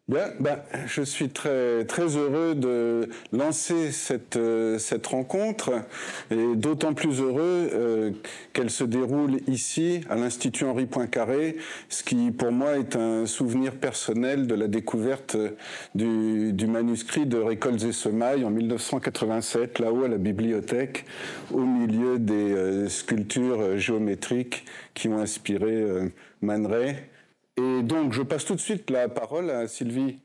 Bien, je suis très heureux de lancer cette rencontre et d'autant plus heureux qu'elle se déroule ici à l'Institut Henri Poincaré, ce qui pour moi est un souvenir personnel de la découverte du manuscrit de Récoltes et Semailles en 1987, là-haut à la bibliothèque, au milieu des sculptures géométriques qui ont inspiré Man Ray. Et donc, je passe tout de suite la parole à Sylvie,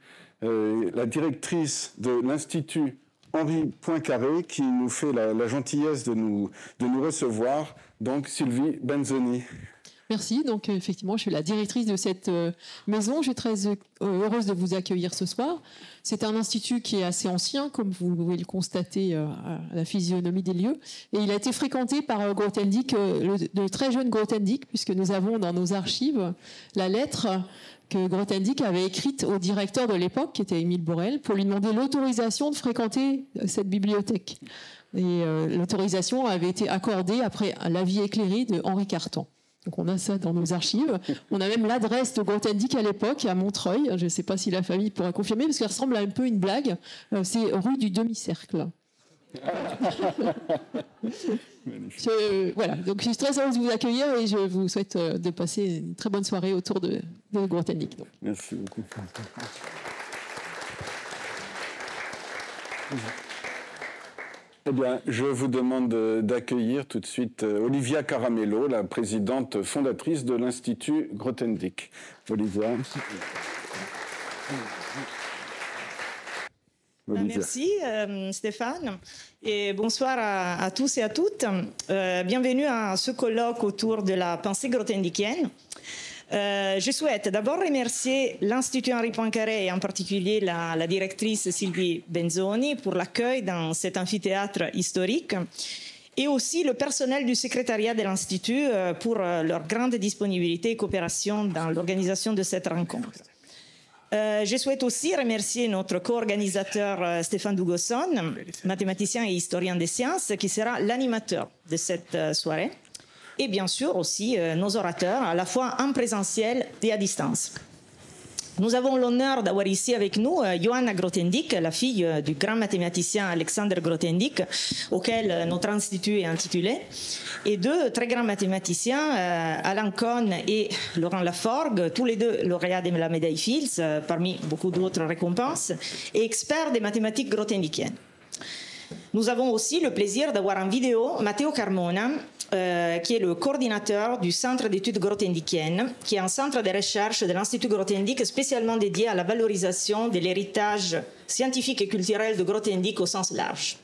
la directrice de l'Institut Henri Poincaré, qui nous fait la gentillesse de nous recevoir. Donc, Sylvie Benzoni. Merci. Donc, effectivement, je suis la directrice de cette maison. Je suis très heureuse de vous accueillir ce soir. C'est un institut qui est assez ancien, comme vous pouvez le constater à la physionomie des lieux. Et il a été fréquenté par Grothendieck, le très jeune Grothendieck, puisque nous avons dans nos archives la lettre que Grothendieck avait écrite au directeur de l'époque, qui était Émile Borel, pour lui demander l'autorisation de fréquenter cette bibliothèque. Et l'autorisation avait été accordée après l'avis éclairé de Henri Cartan. Donc on a ça dans nos archives. On a même l'adresse de Grothendieck à l'époque, à Montreuil. Je ne sais pas si la famille pourra confirmer, parce qu'elle ressemble à un peu une blague. C'est rue du Demi-Cercle. Voilà, donc je suis très heureuse de vous accueillir et je vous souhaite de passer une très bonne soirée autour de Grothendieck. Merci beaucoup. Eh bien, je vous demande d'accueillir tout de suite Olivia Caramello, la présidente fondatrice de l'Institut Grothendieck. Olivia. Merci Stéphane et bonsoir à tous et à toutes. Bienvenue à ce colloque autour de la pensée grothendickienne. Je souhaite d'abord remercier l'Institut Henri Poincaré et en particulier la directrice Sylvie Benzoni pour l'accueil dans cet amphithéâtre historique et aussi le personnel du secrétariat de l'Institut pour leur grande disponibilité et coopération dans l'organisation de cette rencontre. Je souhaite aussi remercier notre co-organisateur Stéphane Dougosson, mathématicien et historien des sciences, qui sera l'animateur de cette soirée. Et bien sûr aussi nos orateurs, à la fois en présentiel et à distance. Nous avons l'honneur d'avoir ici avec nous Johanna Grothendieck, la fille du grand mathématicien Alexander Grothendieck, auquel notre institut est intitulé, et deux très grands mathématiciens, Alan Kohn et Laurent Laforgue, tous les deux lauréats de la médaille Fields, parmi beaucoup d'autres récompenses, et experts des mathématiques grothendickiennes. Nous avons aussi le plaisir d'avoir en vidéo Matteo Carmona, qui est le coordinateur du Centre d'études grothendickiennes, qui est un centre de recherche de l'Institut Grothendieck spécialement dédié à la valorisation de l'héritage scientifique et culturel de Grothendieck au sens large.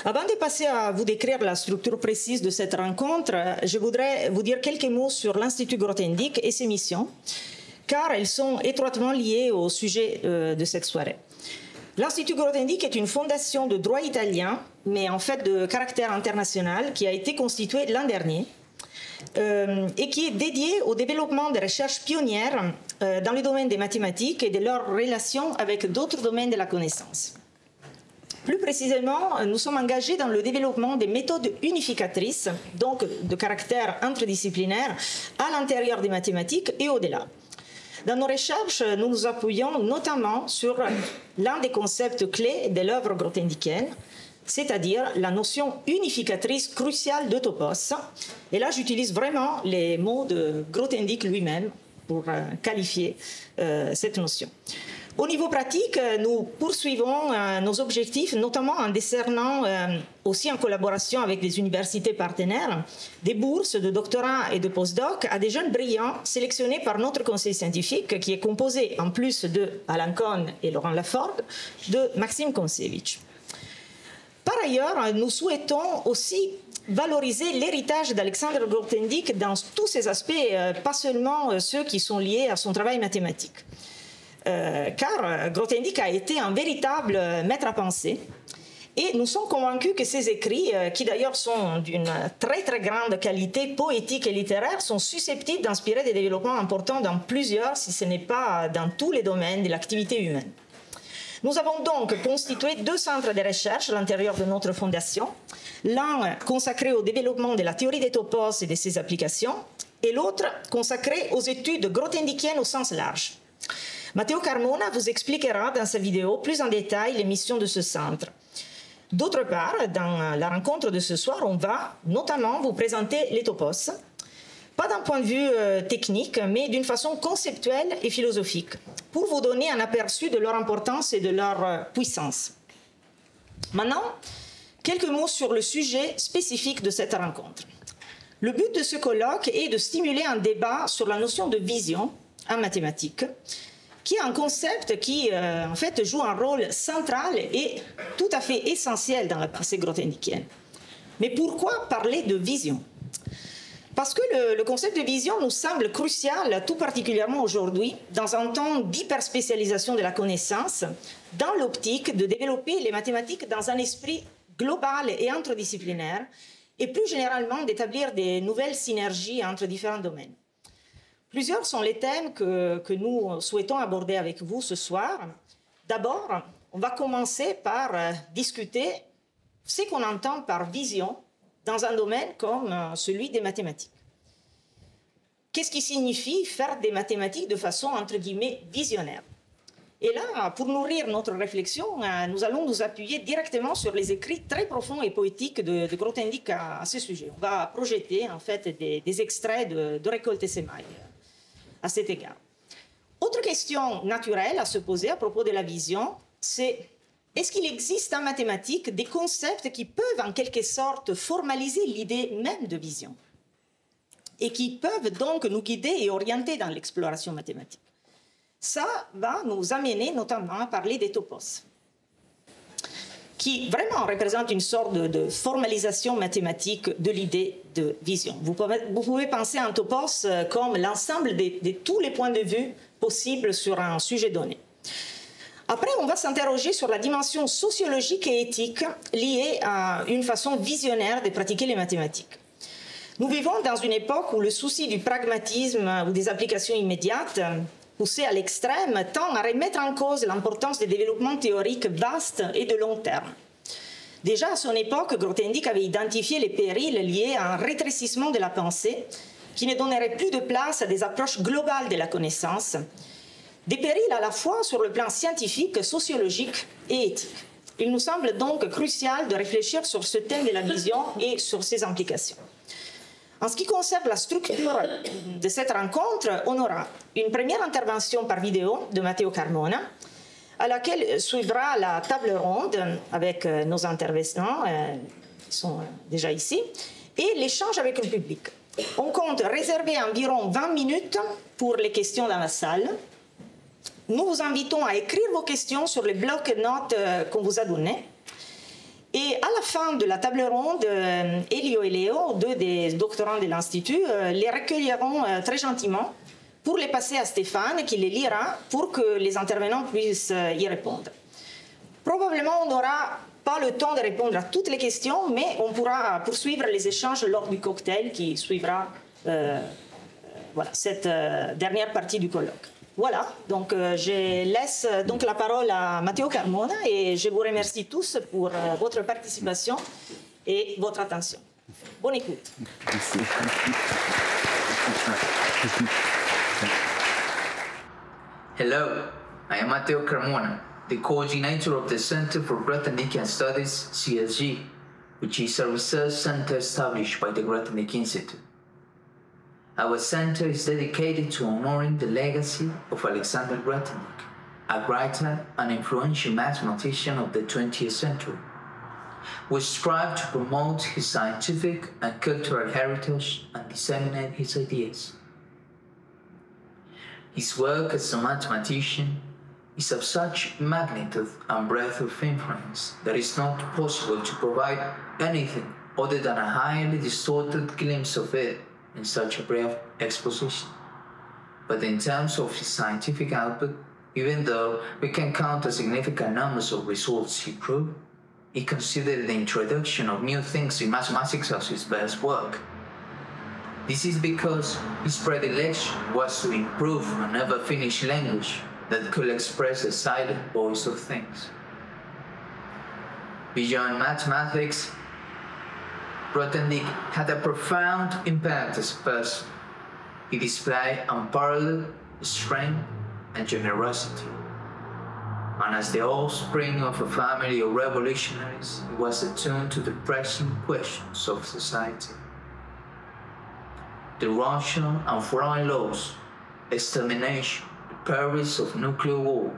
Avant de passer à vous décrire la structure précise de cette rencontre, je voudrais vous dire quelques mots sur l'Institut Grothendieck et ses missions, car elles sont étroitement liées au sujet de cette soirée. L'Institut Grothendieck est une fondation de droit italien, mais en fait de caractère international, qui a été constituée l'an dernier et qui est dédiée au développement des recherches pionnières dans le domaine des mathématiques et de leur relation avec d'autres domaines de la connaissance. Plus précisément, nous sommes engagés dans le développement des méthodes unificatrices, donc de caractère interdisciplinaire, à l'intérieur des mathématiques et au-delà. Dans nos recherches, nous nous appuyons notamment sur l'un des concepts clés de l'œuvre grothendickienne, c'est-à-dire la notion unificatrice cruciale de topos. Et là, j'utilise vraiment les mots de Grothendieck lui-même pour qualifier cette notion. Au niveau pratique, nous poursuivons nos objectifs, notamment en décernant, aussi en collaboration avec des universités partenaires, des bourses de doctorat et de postdoc à des jeunes brillants sélectionnés par notre conseil scientifique, qui est composé, en plus de Alan Kohn et Laurent Laforgue, de Maxime Kontsevich. Par ailleurs, nous souhaitons aussi valoriser l'héritage d'Alexander Grothendieck dans tous ses aspects, pas seulement ceux qui sont liés à son travail mathématique. Car Grothendieck a été un véritable maître à penser et nous sommes convaincus que ses écrits, qui d'ailleurs sont d'une très très grande qualité poétique et littéraire, sont susceptibles d'inspirer des développements importants dans plusieurs, si ce n'est pas dans tous les domaines de l'activité humaine. Nous avons donc constitué deux centres de recherche à l'intérieur de notre fondation, l'un consacré au développement de la théorie des topos et de ses applications, et l'autre consacré aux études grothendickiennes au sens large. Matteo Carmona vous expliquera dans sa vidéo plus en détail les missions de ce centre. D'autre part, dans la rencontre de ce soir, on va notamment vous présenter les topos, pas d'un point de vue technique, mais d'une façon conceptuelle et philosophique, pour vous donner un aperçu de leur importance et de leur puissance. Maintenant, quelques mots sur le sujet spécifique de cette rencontre. Le but de ce colloque est de stimuler un débat sur la notion de vision en mathématiques, qui est un concept qui, en fait, joue un rôle central et tout à fait essentiel dans la pensée grothendiekienne. Mais pourquoi parler de vision? Parce que le concept de vision nous semble crucial, tout particulièrement aujourd'hui, dans un temps d'hyperspécialisation de la connaissance, dans l'optique de développer les mathématiques dans un esprit global et interdisciplinaire, et plus généralement d'établir des nouvelles synergies entre différents domaines. Plusieurs sont les thèmes que nous souhaitons aborder avec vous ce soir. D'abord, on va commencer par discuter ce qu'on entend par vision dans un domaine comme celui des mathématiques. Qu'est-ce qui signifie faire des mathématiques de façon, entre guillemets, visionnaire? Et là, pour nourrir notre réflexion, nous allons nous appuyer directement sur les écrits très profonds et poétiques de Grothendieck à ce sujet. On va projeter en fait des extraits de Récoltes Semailles à cet égard. Autre question naturelle à se poser à propos de la vision, c'est est-ce qu'il existe en mathématiques des concepts qui peuvent en quelque sorte formaliser l'idée même de vision et qui peuvent donc nous guider et orienter dans l'exploration mathématique? Ça va nous amener notamment à parler des topos, qui vraiment représentent une sorte de formalisation mathématique de l'idée de vision. Vous pouvez penser à un topos comme l'ensemble de tous les points de vue possibles sur un sujet donné. Après, on va s'interroger sur la dimension sociologique et éthique liée à une façon visionnaire de pratiquer les mathématiques. Nous vivons dans une époque où le souci du pragmatisme ou des applications immédiates, poussé à l'extrême, tend à remettre en cause l'importance des développements théoriques vastes et de long terme. Déjà à son époque, Grothendieck avait identifié les périls liés à un rétrécissement de la pensée qui ne donnerait plus de place à des approches globales de la connaissance, des périls à la fois sur le plan scientifique, sociologique et éthique. Il nous semble donc crucial de réfléchir sur ce thème de la vision et sur ses implications. En ce qui concerne la structure de cette rencontre, on aura une première intervention par vidéo de Matteo Carmona, à laquelle suivra la table ronde avec nos intervenants, qui sont déjà ici, et l'échange avec le public. On compte réserver environ 20 minutes pour les questions dans la salle. Nous vous invitons à écrire vos questions sur les blocs-notes qu'on vous a donnés. Et à la fin de la table ronde, Elio et Léo, deux des doctorants de l'Institut, les recueilleront très gentiment pour les passer à Stéphane, qui les lira pour que les intervenants puissent y répondre. Probablement, on n'aura pas le temps de répondre à toutes les questions, mais on pourra poursuivre les échanges lors du cocktail qui suivra cette dernière partie du colloque. Voilà, donc je laisse donc la parole à Matteo Carmona et je vous remercie tous pour votre participation et votre attention. Bonne écoute. Merci. Hello, I am Matteo Carmona, the coordinator of the Center for Grothendieck Studies, CSG, which is a research center established by the Grothendieck Institute. Our center is dedicated to honoring the legacy of Alexander Grothendieck, a writer and influential mathematician of the 20th century. We strive to promote his scientific and cultural heritage and disseminate his ideas. His work as a mathematician is of such magnitude and breadth of influence that it's not possible to provide anything other than a highly distorted glimpse of it in such a brief exposition. But in terms of his scientific output, even though we can count a significant numbers of results he proved, he considered the introduction of new things in mathematics as his best work. This is because his predilection was to improve a never-finished language that could express the silent voice of things. Beyond mathematics, Grothendieck had a profound impact as a person. He displayed unparalleled strength, and generosity. And as the offspring of a family of revolutionaries, he was attuned to the pressing questions of society. The Russian and foreign laws, extermination, the perils of nuclear war,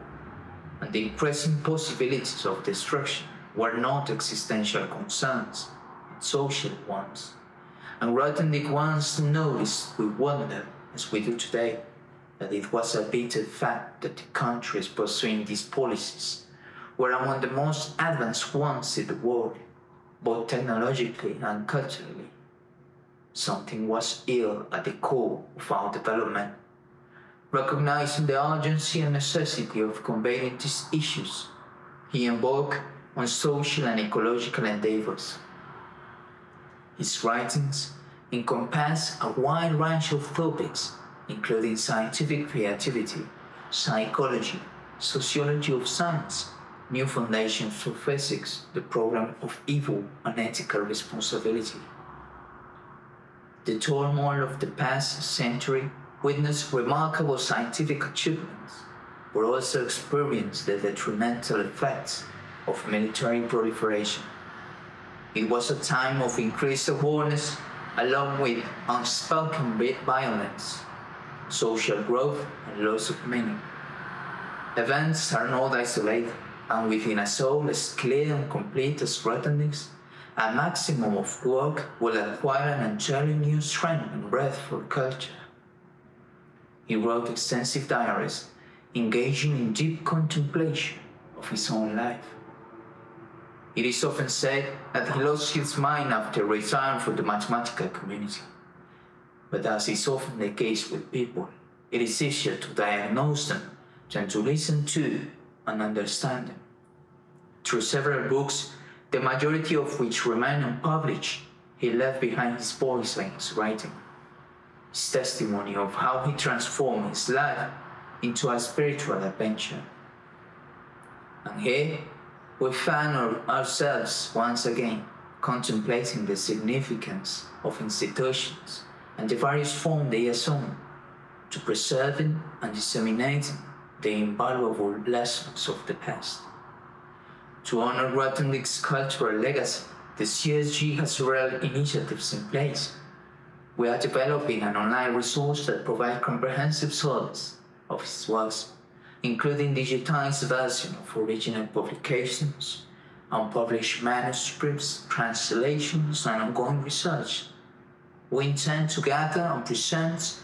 and the increasing possibilities of destruction were not existential concerns, but social ones. And Grothendieck once noticed with wonder, as we do today, that it was a bitter fact that the countries pursuing these policies were among the most advanced ones in the world, both technologically and culturally. Something was ill at the core of our development. Recognizing the urgency and necessity of combating these issues, he embarked on social and ecological endeavors. His writings encompass a wide range of topics, including scientific creativity, psychology, sociology of science, new foundations for physics, the problem of evil and ethical responsibility. The turmoil of the past century witnessed remarkable scientific achievements, but also experienced the detrimental effects of military proliferation. It was a time of increased awareness, along with unspoken violence, social growth, and loss of meaning. Events are not isolated, and within a soul as clear and complete as Grothendieck's, a maximum of work will acquire an entirely new strength and breadth for culture. He wrote extensive diaries, engaging in deep contemplation of his own life. It is often said that he lost his mind after retiring from the mathematical community. But as is often the case with people, it is easier to diagnose them than to listen to and understand them. Through several books, the majority of which remain unpublished, he left behind his voice and his writing, his testimony of how he transformed his life into a spiritual adventure. And here, we find ourselves once again contemplating the significance of institutions and the various forms they assume to preserving and disseminating the invaluable lessons of the past. To honor Grothendieck's cultural legacy, the CSG has several initiatives in place. We are developing an online resource that provides comprehensive service of his works, including digitized version of original publications, unpublished manuscripts, translations, and ongoing research. We intend to gather and present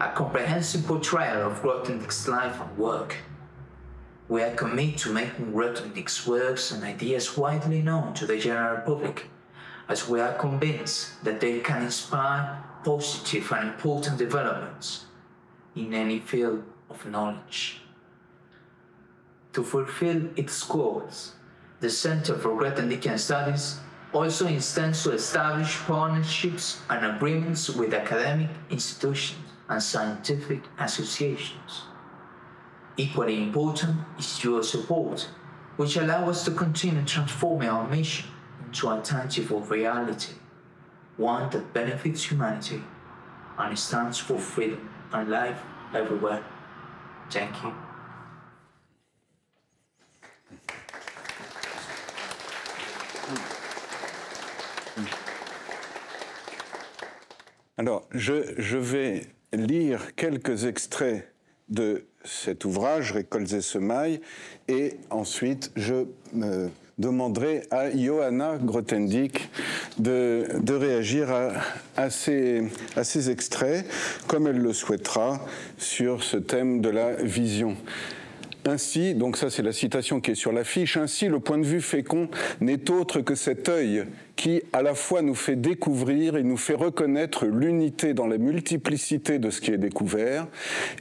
a comprehensive portrayal of Grothendieck's life and work. We are committed to making Grothendieck's works and ideas widely known to the general public, as we are convinced that they can inspire positive and important developments in any field of knowledge. To fulfill its goals, the Center for Grothendieck Studies also intends to establish partnerships and agreements with academic institutions and scientific associations. Equally important is your support, which allows us to continue transforming our mission into a tangible reality, one that benefits humanity and stands for freedom and life everywhere. Thank you. Alors, je vais lire quelques extraits de cet ouvrage, Récoltes et semailles, et ensuite je demanderai à Johanna Grothendieck de réagir à ces extraits, comme elle le souhaitera, sur ce thème de la vision. Ainsi, donc ça c'est la citation qui est sur l'affiche, ainsi le point de vue fécond n'est autre que cet œil qui à la fois nous fait découvrir et nous fait reconnaître l'unité dans la multiplicité de ce qui est découvert,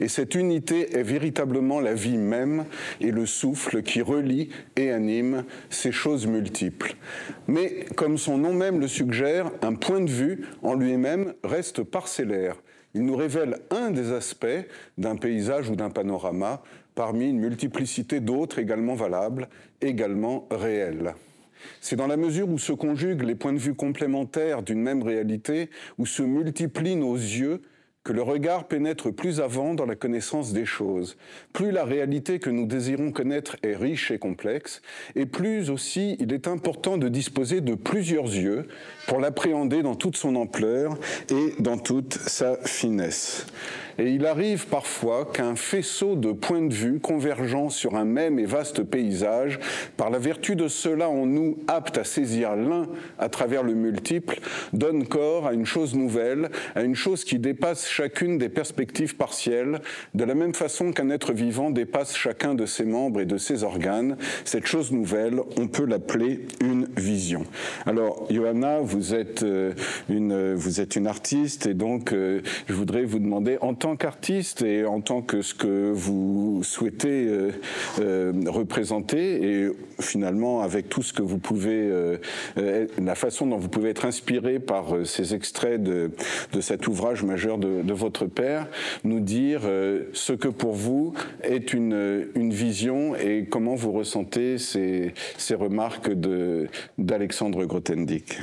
et cette unité est véritablement la vie même et le souffle qui relie et anime ces choses multiples. Mais comme son nom même le suggère, un point de vue en lui-même reste parcellaire. Il nous révèle un des aspects d'un paysage ou d'un panorama, parmi une multiplicité d'autres également valables, également réels. C'est dans la mesure où se conjuguent les points de vue complémentaires d'une même réalité, où se multiplient nos yeux, que le regard pénètre plus avant dans la connaissance des choses. Plus la réalité que nous désirons connaître est riche et complexe, et plus aussi il est important de disposer de plusieurs yeux pour l'appréhender dans toute son ampleur et dans toute sa finesse. Et il arrive parfois qu'un faisceau de points de vue convergeant sur un même et vaste paysage, par la vertu de cela en nous apte à saisir l'un à travers le multiple, donne corps à une chose nouvelle, à une chose qui dépasse chacune des perspectives partielles, de la même façon qu'un être vivant dépasse chacun de ses membres et de ses organes. Cette chose nouvelle, on peut l'appeler une vision. Alors, Johanna, vous êtes une artiste, et donc je voudrais vous demander, en tant qu'artiste et en tant que ce que vous souhaitez représenter, et finalement avec tout ce que vous pouvez, la façon dont vous pouvez être inspiré par ces extraits de cet ouvrage majeur de votre père, nous dire ce que pour vous est une vision et comment vous ressentez ces remarques d'Alexandre Grothendieck.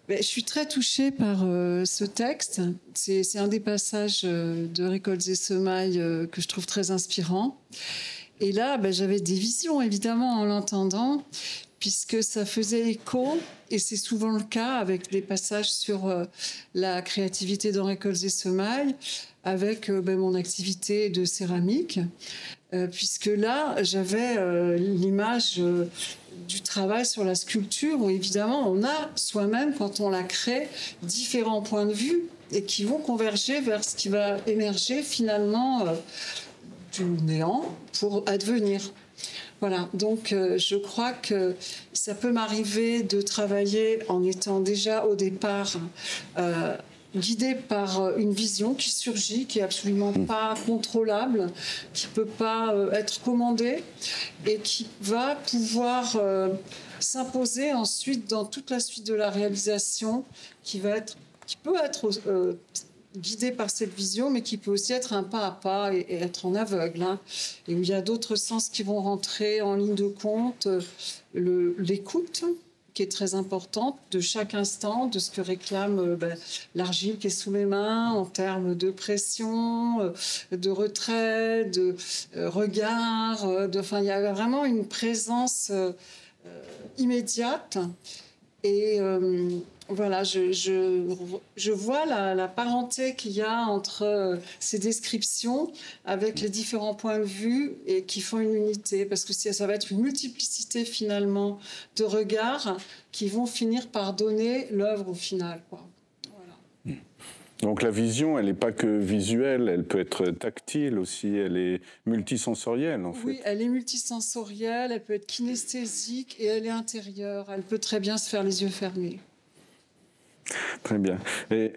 Je suis très touchée par ce texte. C'est un des passages de Récoltes et Semailles que je trouve très inspirant. Et là, j'avais des visions, évidemment, en l'entendant, puisque ça faisait écho, et c'est souvent le cas avec des passages sur la créativité dans Récoltes et Semailles, avec mon activité de céramique, puisque là, j'avais l'image du travail sur la sculpture, où évidemment, on a soi-même, quand on la crée, différents points de vue, et qui vont converger vers ce qui va émerger finalement du néant pour advenir. Voilà, donc je crois que ça peut m'arriver de travailler en étant déjà au départ guidée par une vision qui surgit, qui est absolument pas contrôlable, qui peut pas être commandée et qui va pouvoir s'imposer ensuite dans toute la suite de la réalisation, qui peut être guidé par cette vision, mais qui peut aussi être un pas à pas et être en aveugle, hein, et où il y a d'autres sens qui vont rentrer en ligne de compte, l'écoute, qui est très importante de chaque instant, de ce que réclame l'argile qui est sous mes mains en termes de pression, de retrait, de regard. Il y a vraiment une présence immédiate. Et voilà, je vois la parenté qu'il y a entre ces descriptions avec les différents points de vue et qui font une unité, parce que ça va être une multiplicité finalement de regards qui vont finir par donner l'œuvre au final, quoi. Voilà. Donc la vision, elle n'est pas que visuelle, elle peut être tactile aussi, elle est multisensorielle en fait. Oui, elle est multisensorielle, elle peut être kinesthésique et elle est intérieure. Elle peut très bien se faire les yeux fermés. Très bien. Et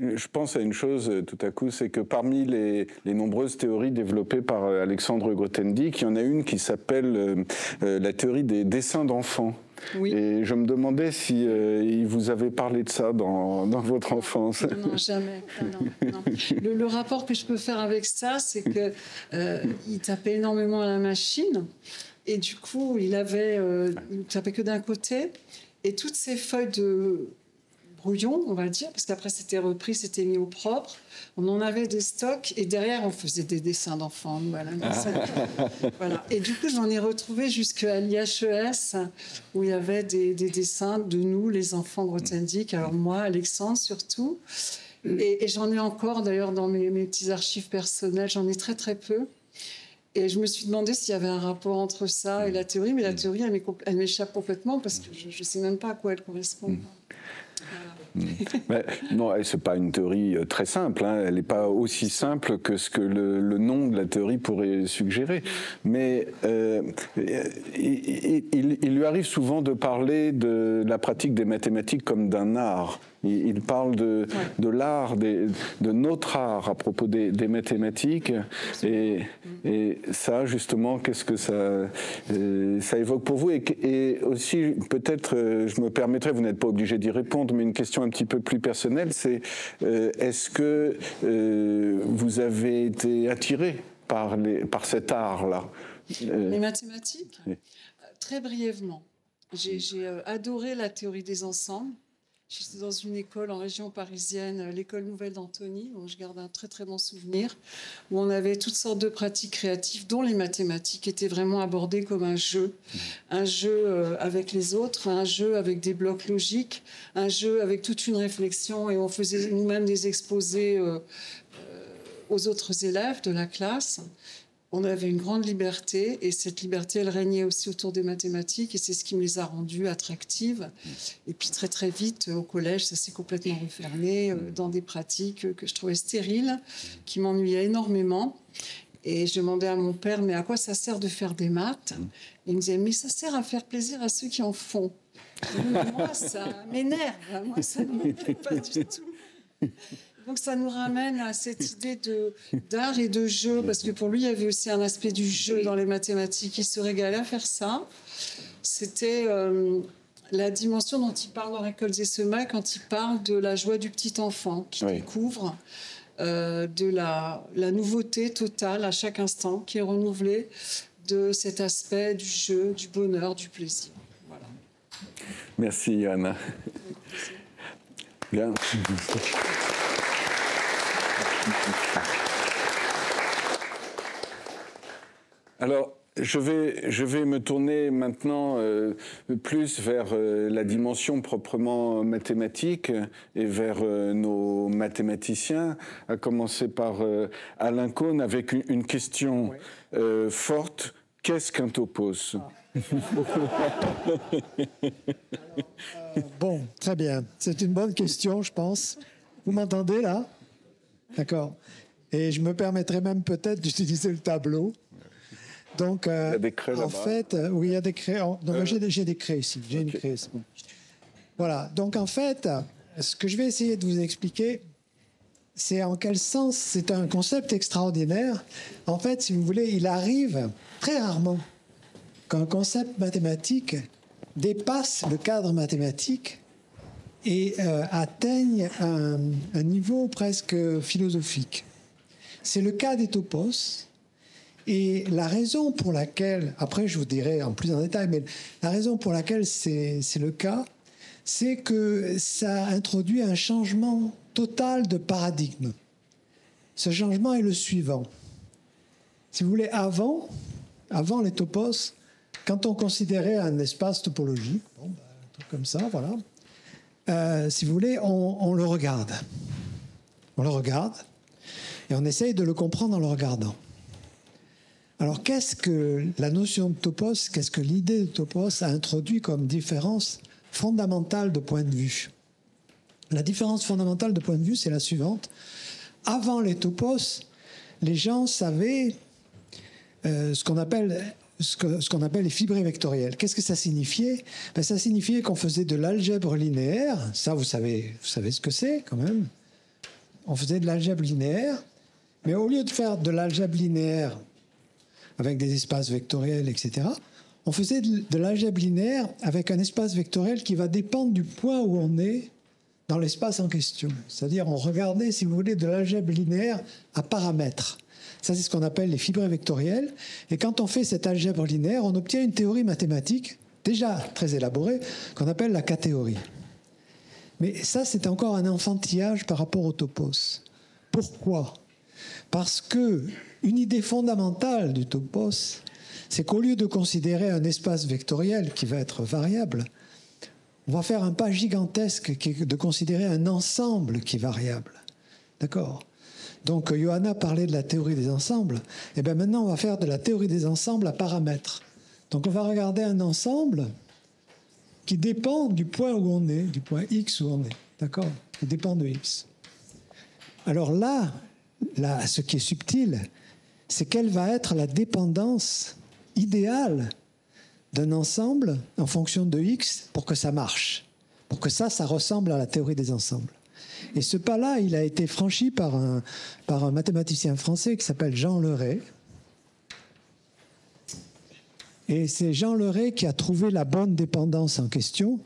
je pense à une chose tout à coup, c'est que parmi les nombreuses théories développées par Alexandre Grothendieck, il y en a une qui s'appelle la théorie des dessins d'enfants. Oui. Et je me demandais si il vous avait parlé de ça dans votre enfance. Non, jamais. Non. Le rapport que je peux faire avec ça, c'est que il tapait énormément à la machine et du coup, il tapait que d'un côté et toutes ces feuilles de brouillon, on va dire, parce qu'après c'était repris, c'était mis au propre. On en avait des stocks et derrière on faisait des dessins d'enfants. Voilà. Voilà. Et du coup j'en ai retrouvé jusqu'à l'IHES où il y avait des dessins de nous, les enfants Grothendieck. Alors moi, Alexandre surtout. Et j'en ai encore d'ailleurs dans mes petits archives personnelles, j'en ai très très peu. Et je me suis demandé s'il y avait un rapport entre ça et la théorie, mais la théorie elle m'échappe complètement parce que je ne sais même pas à quoi elle correspond. Non, c'est pas une théorie très simple, hein. Elle n'est pas aussi simple que ce que le nom de la théorie pourrait suggérer. Mais il lui arrive souvent de parler de la pratique des mathématiques comme d'un art. Il parle de l'art, de notre art à propos des mathématiques. Et ça, justement, qu'est-ce que ça évoque pour vous? Et aussi, peut-être, je me permettrai, vous n'êtes pas obligé d'y répondre, mais une question un petit peu plus personnelle, c'est est-ce que vous avez été attiré par cet art-là? Les mathématiques? Oui. Très brièvement. J'ai adoré la théorie des ensembles. J'étais dans une école en région parisienne, l'école Nouvelle d'Antony, dont je garde un très très bon souvenir, où on avait toutes sortes de pratiques créatives, dont les mathématiques étaient vraiment abordées comme un jeu avec les autres, un jeu avec des blocs logiques, un jeu avec toute une réflexion, et on faisait nous-mêmes des exposés aux autres élèves de la classe. On avait une grande liberté, et cette liberté, elle régnait aussi autour des mathématiques, et c'est ce qui me les a rendues attractives. Et puis très très vite, au collège, ça s'est complètement refermé dans des pratiques que je trouvais stériles, qui m'ennuyaient énormément. Et je demandais à mon père, mais à quoi ça sert de faire des maths? Et il me disait, mais ça sert à faire plaisir à ceux qui en font. Je dis, mais moi, ça m'énerve, moi, ça ne me plaît pas du tout. Donc ça nous ramène à cette idée d'art et de jeu, parce que pour lui, il y avait aussi un aspect du jeu dans les mathématiques. Il se régalait à faire ça. C'était la dimension dont il parle dans Récoltes et Semailles quand il parle de la joie du petit enfant qui découvre de la nouveauté totale à chaque instant, qui est renouvelée de cet aspect du jeu, du bonheur, du plaisir. Voilà. Merci, Johanna. Bien. Alors, je vais me tourner maintenant plus vers la dimension proprement mathématique et vers nos mathématiciens, à commencer par Alain Caunes avec une question forte. Qu'est-ce qu'un topos ? Bon, très bien. C'est une bonne question, je pense. Vous m'entendez là ? D'accord. Et je me permettrai même peut-être d'utiliser le tableau. Donc, il y a des craies en fait, oui, il y a des craies. Non, j'ai des craies ici. J'ai une craie ici. Voilà. Donc, en fait, ce que je vais essayer de vous expliquer, c'est en quel sens c'est un concept extraordinaire. En fait, si vous voulez, il arrive très rarement qu'un concept mathématique dépasse le cadre mathématique et atteigne un niveau presque philosophique. C'est le cas des topos. Et la raison pour laquelle, après je vous dirai en plus en détail, mais la raison pour laquelle c'est le cas, c'est que ça introduit un changement total de paradigme. Ce changement est le suivant. Si vous voulez, avant les topos, quand on considérait un espace topologique, un truc comme ça, voilà, si vous voulez, on le regarde. On le regarde et on essaye de le comprendre en le regardant. Alors, qu'est-ce que la notion de topos, qu'est-ce que l'idée de topos a introduit comme différence fondamentale de point de vue? La différence fondamentale de point de vue, c'est la suivante. Avant les topos, les gens savaient ce qu'on appelle les fibrés vectoriels. Qu'est-ce que ça signifiait? Ça signifiait qu'on faisait de l'algèbre linéaire. Ça, vous savez ce que c'est, quand même. On faisait de l'algèbre linéaire, mais au lieu de faire de l'algèbre linéaire avec des espaces vectoriels, etc., on faisait de l'algèbre linéaire avec un espace vectoriel qui va dépendre du point où on est dans l'espace en question. C'est-à-dire, on regardait, si vous voulez, de l'algèbre linéaire à paramètres. Ça, c'est ce qu'on appelle les fibrés vectoriels. Et quand on fait cette algèbre linéaire, on obtient une théorie mathématique, déjà très élaborée, qu'on appelle la K-théorie. Mais ça, c'est encore un enfantillage par rapport au topos. Pourquoi ? Parce que une idée fondamentale du topos, c'est qu'au lieu de considérer un espace vectoriel qui va être variable, on va faire un pas gigantesque qui est de considérer un ensemble qui est variable. D'accord ? Donc, Johanna parlait de la théorie des ensembles. Et bien maintenant, on va faire de la théorie des ensembles à paramètres. Donc, on va regarder un ensemble qui dépend du point où on est, du point X où on est. D'accord ? Qui dépend de X. Alors là, ce qui est subtil, c'est quelle va être la dépendance idéale d'un ensemble en fonction de X pour que ça marche, pour que ça ressemble à la théorie des ensembles. Et ce pas-là, il a été franchi par un mathématicien français qui s'appelle Jean Leray. Et c'est Jean Leray qui a trouvé la bonne dépendance en question.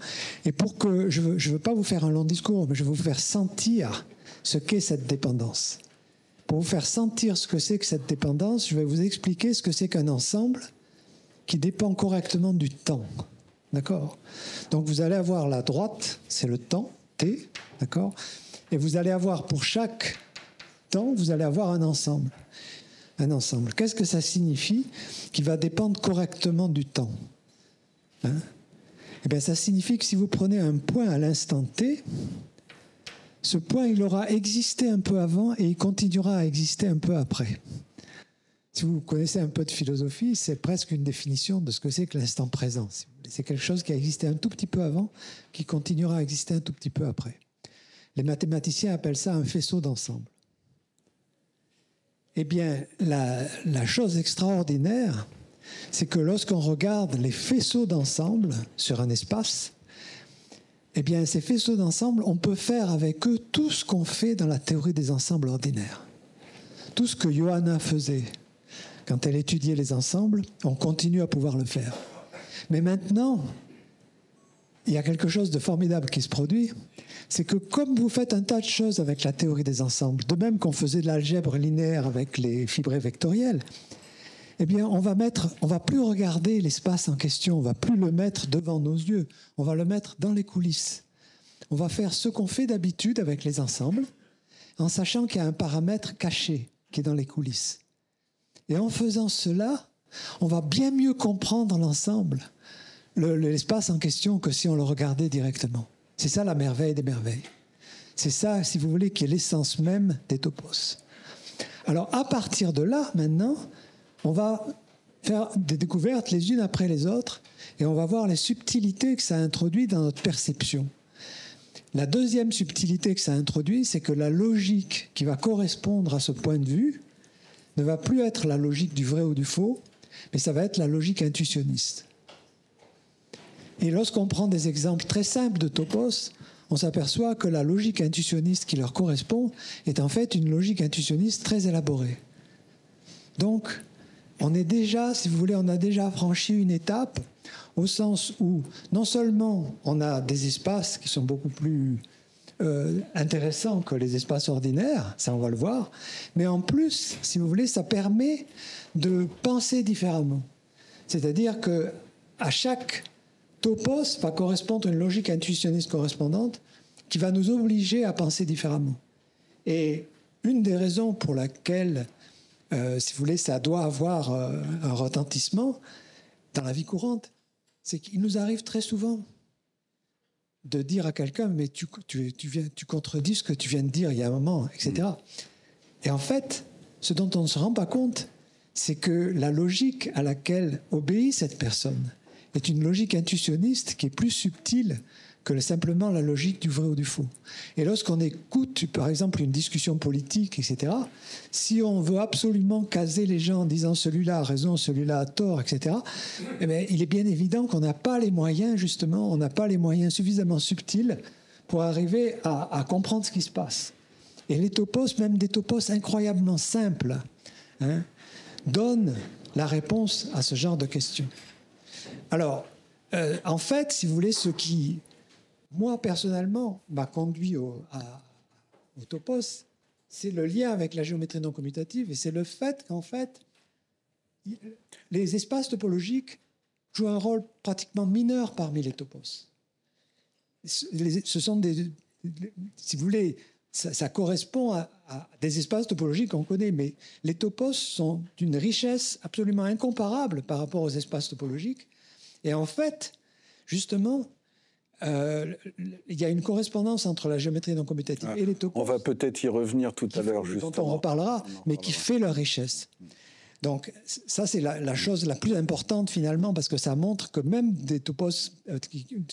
Et pour que, je veux pas vous faire un long discours, mais je vais vous faire sentir ce qu'est cette dépendance. Pour vous faire sentir ce que c'est que cette dépendance, je vais vous expliquer ce que c'est qu'un ensemble qui dépend correctement du temps. D'accord ? Donc vous allez avoir la droite, c'est le temps, t, d'accord? Et vous allez avoir pour chaque temps, vous allez avoir un ensemble. Un ensemble. Qu'est-ce que ça signifie? Qui va dépendre correctement du temps. Hein? Eh bien, ça signifie que si vous prenez un point à l'instant t, ce point, il aura existé un peu avant et il continuera à exister un peu après. Si vous connaissez un peu de philosophie, c'est presque une définition de ce que c'est que l'instant présent. C'est quelque chose qui a existé un tout petit peu avant, qui continuera à exister un tout petit peu après. Les mathématiciens appellent ça un faisceau d'ensemble. Eh bien, la chose extraordinaire, c'est que lorsqu'on regarde les faisceaux d'ensemble sur un espace, eh bien, ces faisceaux d'ensemble, on peut faire avec eux tout ce qu'on fait dans la théorie des ensembles ordinaires. Tout ce que Johanna faisait quand elle étudiait les ensembles, on continue à pouvoir le faire. Mais maintenant, il y a quelque chose de formidable qui se produit, c'est que comme vous faites un tas de choses avec la théorie des ensembles, de même qu'on faisait de l'algèbre linéaire avec les fibrés vectoriels, eh bien, on va plus regarder l'espace en question, on va plus le mettre devant nos yeux, on va le mettre dans les coulisses. On va faire ce qu'on fait d'habitude avec les ensembles, en sachant qu'il y a un paramètre caché qui est dans les coulisses. Et en faisant cela, on va bien mieux comprendre l'ensemble, l'espace en question, que si on le regardait directement. C'est ça la merveille des merveilles. C'est ça, si vous voulez, qui est l'essence même des topos. Alors, à partir de là, maintenant, on va faire des découvertes les unes après les autres et on va voir les subtilités que ça introduit dans notre perception. La deuxième subtilité que ça introduit, c'est que la logique qui va correspondre à ce point de vue ne va plus être la logique du vrai ou du faux, mais ça va être la logique intuitionniste. Et lorsqu'on prend des exemples très simples de topos, on s'aperçoit que la logique intuitionniste qui leur correspond est en fait une logique intuitionniste très élaborée. Donc, on est déjà, si vous voulez, on a déjà franchi une étape au sens où non seulement on a des espaces qui sont beaucoup plus intéressants que les espaces ordinaires, ça on va le voir, mais en plus, si vous voulez, ça permet de penser différemment. C'est-à-dire qu'à chaque topos va correspondre une logique intuitionniste correspondante qui va nous obliger à penser différemment. Et une des raisons pour laquelle si vous voulez, ça doit avoir un retentissement dans la vie courante, c'est qu'il nous arrive très souvent de dire à quelqu'un « mais tu contredis ce que tu viens de dire il y a un moment, etc. » Et en fait, ce dont on ne se rend pas compte, c'est que la logique à laquelle obéit cette personne est une logique intuitionniste qui est plus subtile que simplement la logique du vrai ou du faux. Et lorsqu'on écoute, par exemple, une discussion politique, etc., si on veut absolument caser les gens en disant celui-là a raison, celui-là a tort, etc., eh bien, il est bien évident qu'on n'a pas les moyens, justement, on n'a pas les moyens suffisamment subtils pour arriver à comprendre ce qui se passe. Et les topos, même des topos incroyablement simples, hein, donnent la réponse à ce genre de questions. Alors, en fait, si vous voulez, ce qui, moi, personnellement, m'a conduit au topos, c'est le lien avec la géométrie non commutative et c'est le fait qu'en fait, les espaces topologiques jouent un rôle pratiquement mineur parmi les topos. Ce sont des... Si vous voulez, ça correspond à des espaces topologiques qu'on connaît, mais les topos sont d'une richesse absolument incomparable par rapport aux espaces topologiques. Et en fait, justement, il y a une correspondance entre la géométrie non commutative et les topos. On va peut-être y revenir tout à l'heure, justement. Dont on reparlera, mais qui fait leur richesse. Donc, ça, c'est la chose la plus importante, finalement, parce que ça montre que même des topos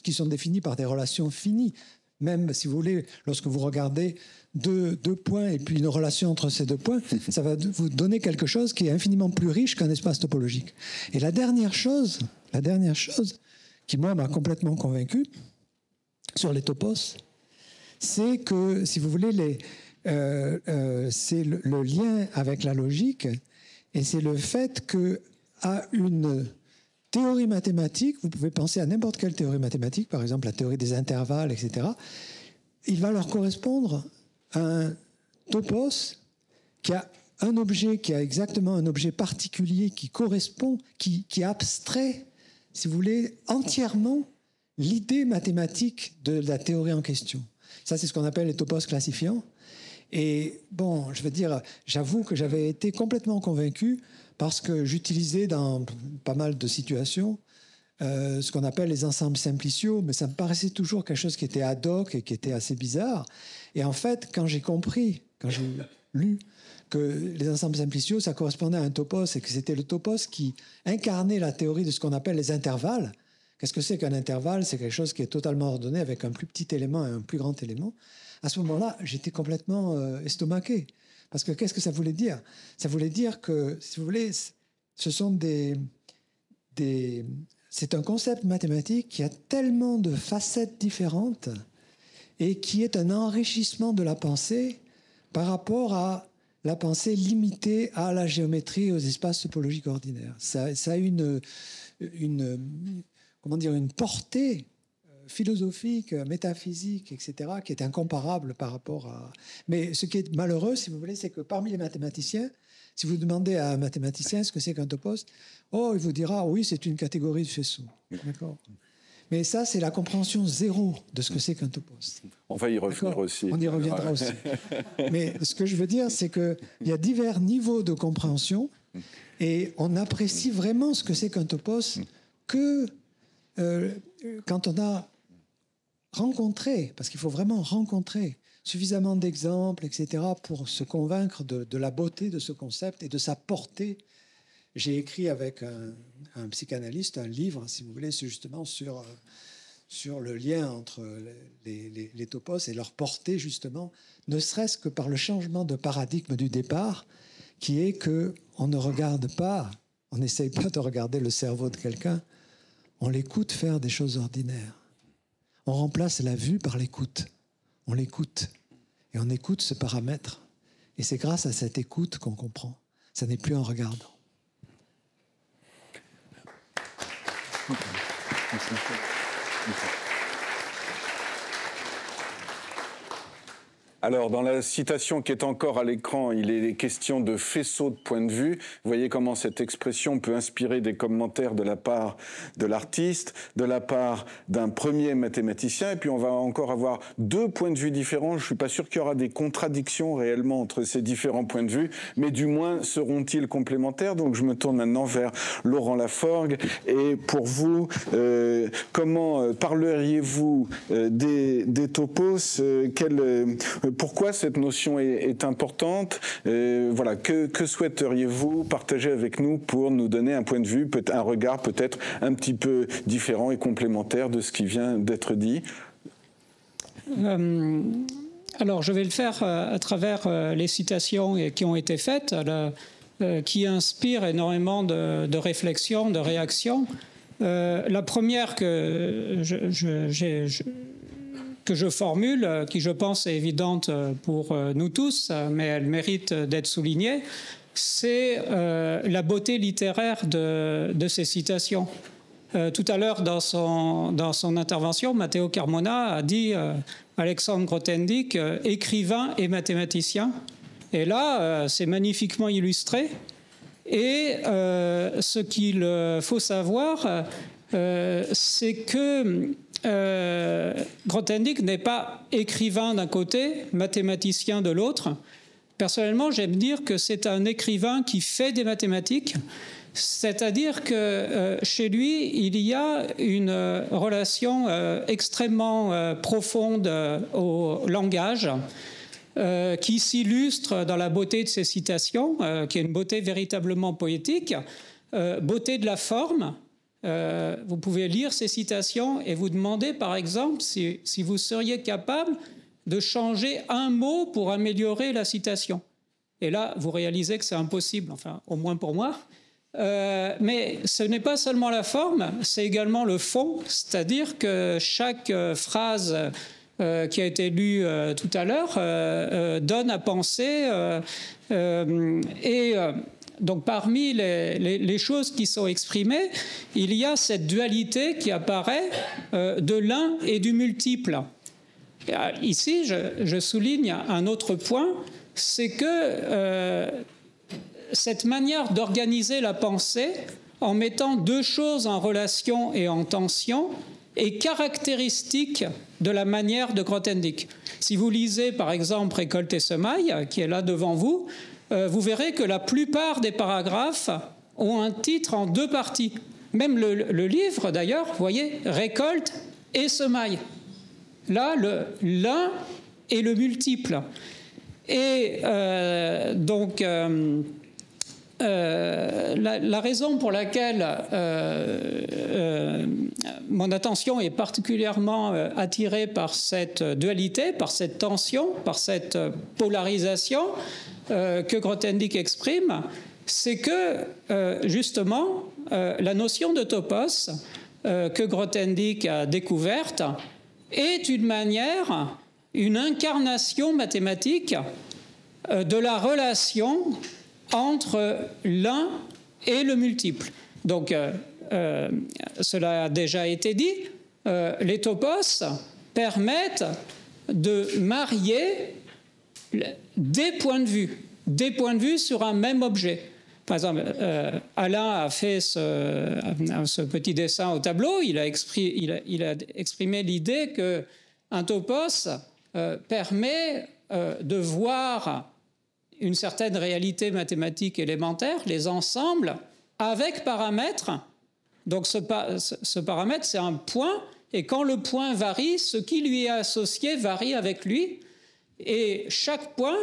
qui sont définis par des relations finies, même, si vous voulez, lorsque vous regardez deux points et puis une relation entre ces deux points, ça va vous donner quelque chose qui est infiniment plus riche qu'un espace topologique. Et la dernière chose qui, moi, m'a complètement convaincu sur les topos, c'est que, si vous voulez, c'est le lien avec la logique, et c'est le fait qu'à une théorie mathématique, vous pouvez penser à n'importe quelle théorie mathématique, par exemple la théorie des intervalles, etc., il va leur correspondre un topos qui a un objet, qui a exactement un objet particulier qui correspond, qui abstrait, si vous voulez, entièrement l'idée mathématique de la théorie en question. Ça, c'est ce qu'on appelle les topos classifiants. Et bon, je veux dire, j'avoue que j'avais été complètement convaincu parce que j'utilisais dans pas mal de situations ce qu'on appelle les ensembles simpliciaux, mais ça me paraissait toujours quelque chose qui était ad hoc et qui était assez bizarre. Et en fait, quand j'ai compris, quand j'ai lu que les ensembles simpliciaux, ça correspondait à un topos et que c'était le topos qui incarnait la théorie de ce qu'on appelle les intervalles. Qu'est-ce que c'est qu'un intervalle? C'est quelque chose qui est totalement ordonné avec un plus petit élément et un plus grand élément. À ce moment-là, j'étais complètement estomaqué. Parce que qu'est-ce que ça voulait dire? Ça voulait dire que, si vous voulez, ce sont c'est un concept mathématique qui a tellement de facettes différentes et qui est un enrichissement de la pensée par rapport à la pensée limitée à la géométrie et aux espaces topologiques ordinaires. Ça a une portée philosophique, métaphysique, etc., qui est incomparable par rapport à... Mais ce qui est malheureux, si vous voulez, c'est que parmi les mathématiciens, si vous demandez à un mathématicien ce que c'est qu'un topos, il vous dira, oui, c'est une catégorie de faisceaux. D'accord. Mais ça, c'est la compréhension zéro de ce que c'est qu'un topos. On va y revenir aussi. On y reviendra aussi. Mais ce que je veux dire, c'est qu'il y a divers niveaux de compréhension et on apprécie vraiment ce que c'est qu'un topos que quand on a rencontré, parce qu'il faut vraiment rencontrer suffisamment d'exemples, etc., pour se convaincre de la beauté de ce concept et de sa portée. J'ai écrit avec un psychanalyste un livre, si vous voulez, justement sur le lien entre les topos et leur portée, justement, ne serait-ce que par le changement de paradigme du départ, qui est qu'on ne regarde pas, on n'essaye pas de regarder le cerveau de quelqu'un, on l'écoute faire des choses ordinaires. On remplace la vue par l'écoute. On l'écoute. Et on écoute ce paramètre. Et c'est grâce à cette écoute qu'on comprend. Ça n'est plus en regardant. Alors, dans la citation qui est encore à l'écran, il est question de faisceau de point de vue. Vous voyez comment cette expression peut inspirer des commentaires de la part de l'artiste, de la part d'un premier mathématicien, et puis on va encore avoir deux points de vue différents. Je ne suis pas sûr qu'il y aura des contradictions réellement entre ces différents points de vue, mais du moins seront-ils complémentaires? Donc je me tourne maintenant vers Laurent Laforgue. Et pour vous, comment parleriez-vous des topos? Pourquoi cette notion est importante? Voilà, que souhaiteriez-vous partager avec nous pour nous donner un point de vue, un regard peut-être un petit peu différent et complémentaire de ce qui vient d'être dit? Alors, je vais le faire à travers les citations qui ont été faites, qui inspirent énormément de réflexions, de réactions. La première que je formule, qui je pense est évidente pour nous tous, mais elle mérite d'être soulignée, c'est la beauté littéraire de ces citations. Tout à l'heure, dans son intervention, Matteo Carmona a dit Alexandre Grothendieck, écrivain et mathématicien. Et là, c'est magnifiquement illustré. Et ce qu'il faut savoir, c'est que Grothendieck n'est pas écrivain d'un côté, mathématicien de l'autre. Personnellement, j'aime dire que c'est un écrivain qui fait des mathématiques, c'est-à-dire que chez lui, il y a une relation extrêmement profonde au langage, qui s'illustre dans la beauté de ses citations, qui est une beauté véritablement poétique, beauté de la forme. Vous pouvez lire ces citations et vous demander, par exemple, si vous seriez capable de changer un mot pour améliorer la citation. Et là, vous réalisez que c'est impossible, enfin, au moins pour moi. Mais ce n'est pas seulement la forme, c'est également le fond, c'est-à-dire que chaque phrase qui a été lue tout à l'heure donne à penser donc parmi les choses qui sont exprimées, il y a cette dualité qui apparaît de l'un et du multiple. Ici, je souligne un autre point, c'est que cette manière d'organiser la pensée en mettant deux choses en relation et en tension est caractéristique de la manière de Grothendieck. Si vous lisez par exemple Récolte et semaille, qui est là devant vous, vous verrez que la plupart des paragraphes ont un titre en 2 parties. Même le livre d'ailleurs, vous voyez, Récolte et semaille. Là, l'un et le multiple. Et donc, la raison pour laquelle mon attention est particulièrement attirée par cette dualité, par cette tension, par cette polarisation que Grothendieck exprime, c'est que, justement, la notion de topos que Grothendieck a découverte est une manière, une incarnation mathématique de la relation entre l'un et le multiple. Donc, cela a déjà été dit, les topos permettent de marier des points de vue sur un même objet. Par exemple, Alain a fait ce petit dessin au tableau, il a exprimé l'idée qu'un topos permet de voir une certaine réalité mathématique élémentaire, les ensembles, avec paramètres. Donc ce paramètre, c'est un point, et quand le point varie, ce qui lui est associé varie avec lui, et chaque point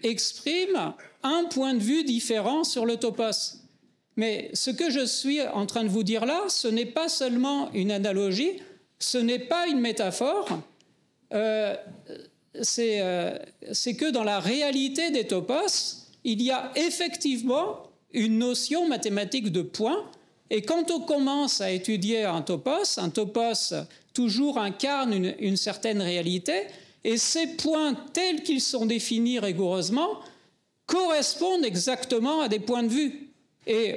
exprime un point de vue différent sur le topos. Mais ce que je suis en train de vous dire là, ce n'est pas seulement une analogie, ce n'est pas une métaphore, c'est que dans la réalité des topos, il y a effectivement une notion mathématique de point, et quand on commence à étudier un topos toujours incarne une certaine réalité, et ces points tels qu'ils sont définis rigoureusement correspondent exactement à des points de vue. Et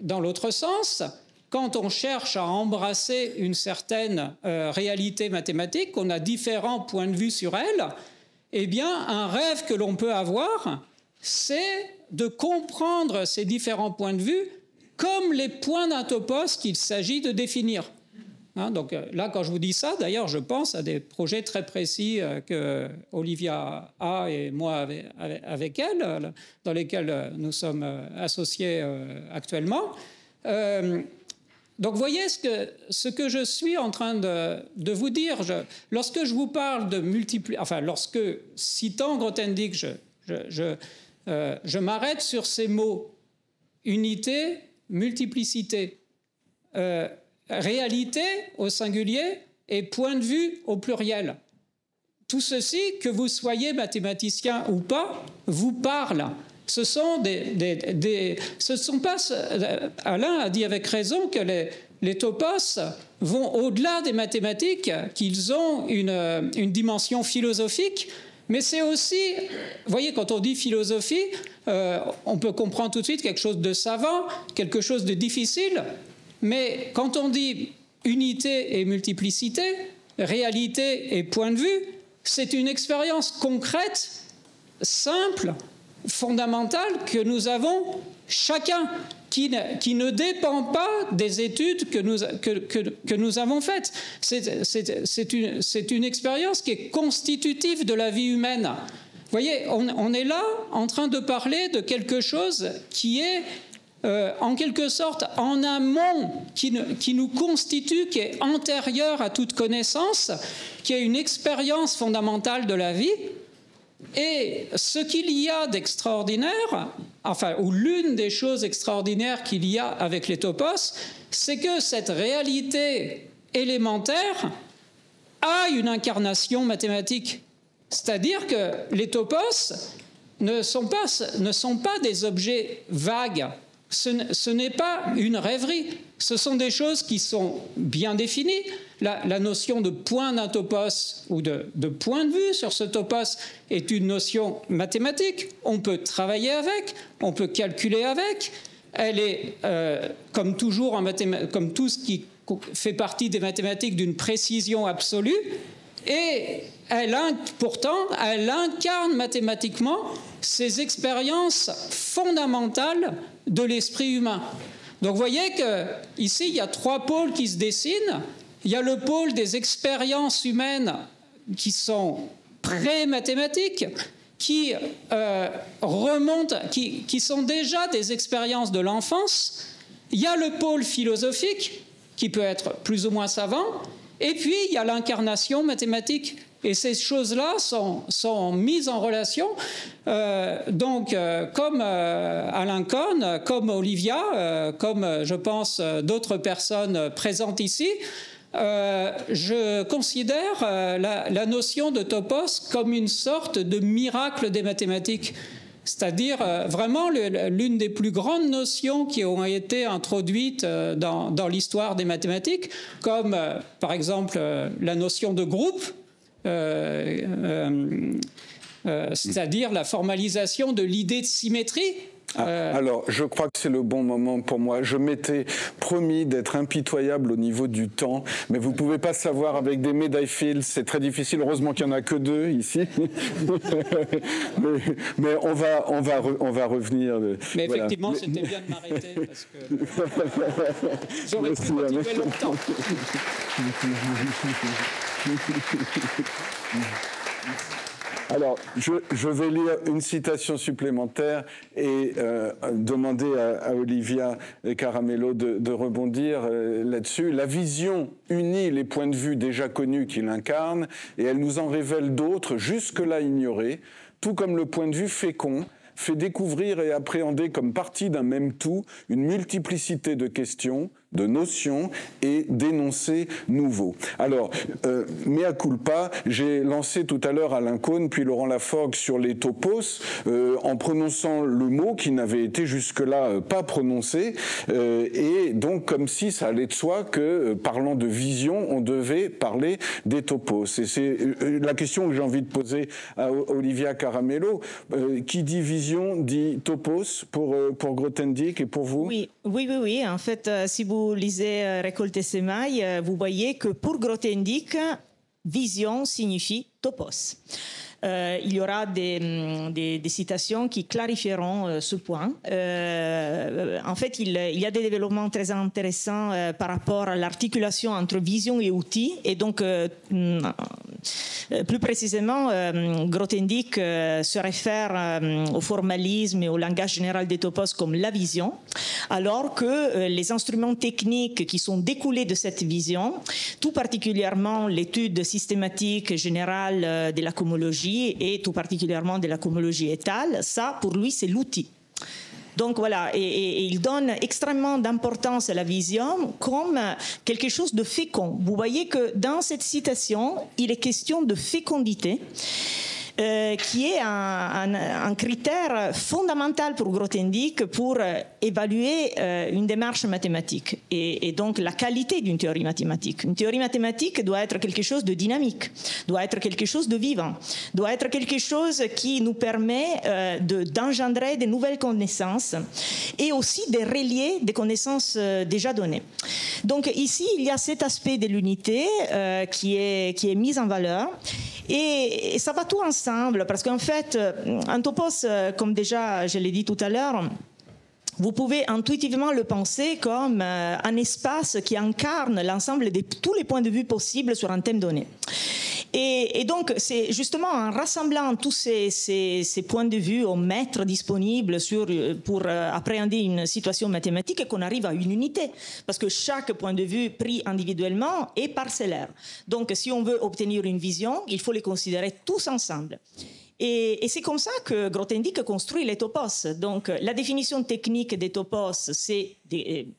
dans l'autre sens, quand on cherche à embrasser une certaine réalité mathématique, on a différents points de vue sur elle, eh bien, un rêve que l'on peut avoir, c'est de comprendre ces différents points de vue comme les points d'un topos qu'il s'agit de définir. Hein, donc là, quand je vous dis ça, d'ailleurs, je pense à des projets très précis que Olivia a et moi avec elle, dans lesquels nous sommes associés actuellement. Donc, vous voyez ce que je suis en train de vous dire. Lorsque je vous parle de lorsque, citant Grothendieck, je m'arrête sur ces mots unité, multiplicité, réalité au singulier et point de vue au pluriel. Tout ceci, que vous soyez mathématicien ou pas, vous parle. Ce sont pas. Alain a dit avec raison que les topos vont au-delà des mathématiques, qu'ils ont une dimension philosophique, mais c'est aussi, vous voyez, quand on dit philosophie, on peut comprendre tout de suite quelque chose de savant, quelque chose de difficile, mais quand on dit unité et multiplicité, réalité et point de vue, c'est une expérience concrète, simple, fondamentale que nous avons chacun, qui ne dépend pas des études que nous avons faites. C'est une expérience qui est constitutive de la vie humaine. Vous voyez, on est là en train de parler de quelque chose qui est en quelque sorte en amont, qui nous constitue, qui est antérieur à toute connaissance, qui est une expérience fondamentale de la vie. Et ce qu'il y a d'extraordinaire, ou l'une des choses extraordinaires qu'il y a avec les topos, c'est que cette réalité élémentaire a une incarnation mathématique. C'est-à-dire que les topos ne sont pas des objets vagues. Ce n'est pas une rêverie. Ce sont des choses qui sont bien définies. La notion de point d'un topos ou de point de vue sur ce topos est une notion mathématique. On peut travailler avec, on peut calculer avec. Elle est, comme toujours comme tout ce qui fait partie des mathématiques, d'une précision absolue. Et pourtant, elle incarne mathématiquement ces expériences fondamentales de l'esprit humain. Donc vous voyez qu'ici, il y a 3 pôles qui se dessinent. Il y a le pôle des expériences humaines qui sont pré-mathématiques, qui remontent, qui sont déjà des expériences de l'enfance. Il y a le pôle philosophique, qui peut être plus ou moins savant, et puis il y a l'incarnation mathématique. Et ces choses-là sont mises en relation. Comme Alain Cohn, comme Olivia, comme je pense d'autres personnes présentes ici, je considère la notion de topos comme une sorte de miracle des mathématiques. C'est-à-dire vraiment l'une des plus grandes notions qui ont été introduites dans l'histoire des mathématiques, comme par exemple la notion de groupe, c'est-à-dire la formalisation de l'idée de symétrie. Alors, je crois que c'est le bon moment pour moi. Je m'étais promis d'être impitoyable au niveau du temps, mais vous ne pouvez pas savoir avec des médailles Fields, c'est très difficile. Heureusement qu'il n'y en a que 2 ici. mais on va revenir. Mais effectivement, voilà. C'était bien de m'arrêter parce que j'aurais pu continuer longtemps. Alors, je vais lire une citation supplémentaire et demander à Olivia Caramello de rebondir là-dessus. La vision unit les points de vue déjà connus qu'il incarne et elle nous en révèle d'autres jusque-là ignorés, tout comme le point de vue fécond fait découvrir et appréhender comme partie d'un même tout une multiplicité de questions, de notions et d'énoncés nouveaux. Alors, mea culpa, j'ai lancé tout à l'heure Alain Cohn puis Laurent Laforgue sur les topos en prononçant le mot qui n'avait été jusque-là pas prononcé et donc comme si ça allait de soi que parlant de vision, on devait parler des topos. Et c'est la question que j'ai envie de poser à Olivia Caramello. Qui dit vision dit topos pour Grothendieck et pour vous? Oui. En fait, si vous lisez Récolte Semailles, vous voyez que pour Grothendieck, vision signifie topos. Il y aura des citations qui clarifieront ce point. En fait, il y a des développements très intéressants par rapport à l'articulation entre vision et outil. Et donc, plus précisément, Grothendieck se réfère au formalisme et au langage général des topos comme la vision, alors que les instruments techniques qui sont découlés de cette vision, tout particulièrement l'étude systématique générale de la cohomologie et tout particulièrement de la cohomologie étale, ça pour lui c'est l'outil. Donc voilà, et il donne extrêmement d'importance à la vision comme quelque chose de fécond. Vous voyez que dans cette citation, il est question de fécondité, qui est un critère fondamental pour Grothendieck pour évaluer une démarche mathématique et donc la qualité d'une théorie mathématique. Une théorie mathématique doit être quelque chose de dynamique, doit être quelque chose de vivant, doit être quelque chose qui nous permet d'engendrer de nouvelles connaissances et aussi de relier des connaissances déjà données. Donc ici, il y a cet aspect de l'unité qui est mis en valeur et ça va tout ensemble parce qu'en fait, un topos, comme déjà je l'ai dit tout à l'heure, vous pouvez intuitivement le penser comme un espace qui incarne l'ensemble de tous les points de vue possibles sur un thème donné. Et donc, c'est justement en rassemblant tous ces points de vue au maître disponible pour appréhender une situation mathématique qu'on arrive à une unité. Parce que chaque point de vue pris individuellement est parcellaire. Donc, si on veut obtenir une vision, il faut les considérer tous ensemble. Et c'est comme ça que Grothendieck construit les topos. Donc, la définition technique des topos,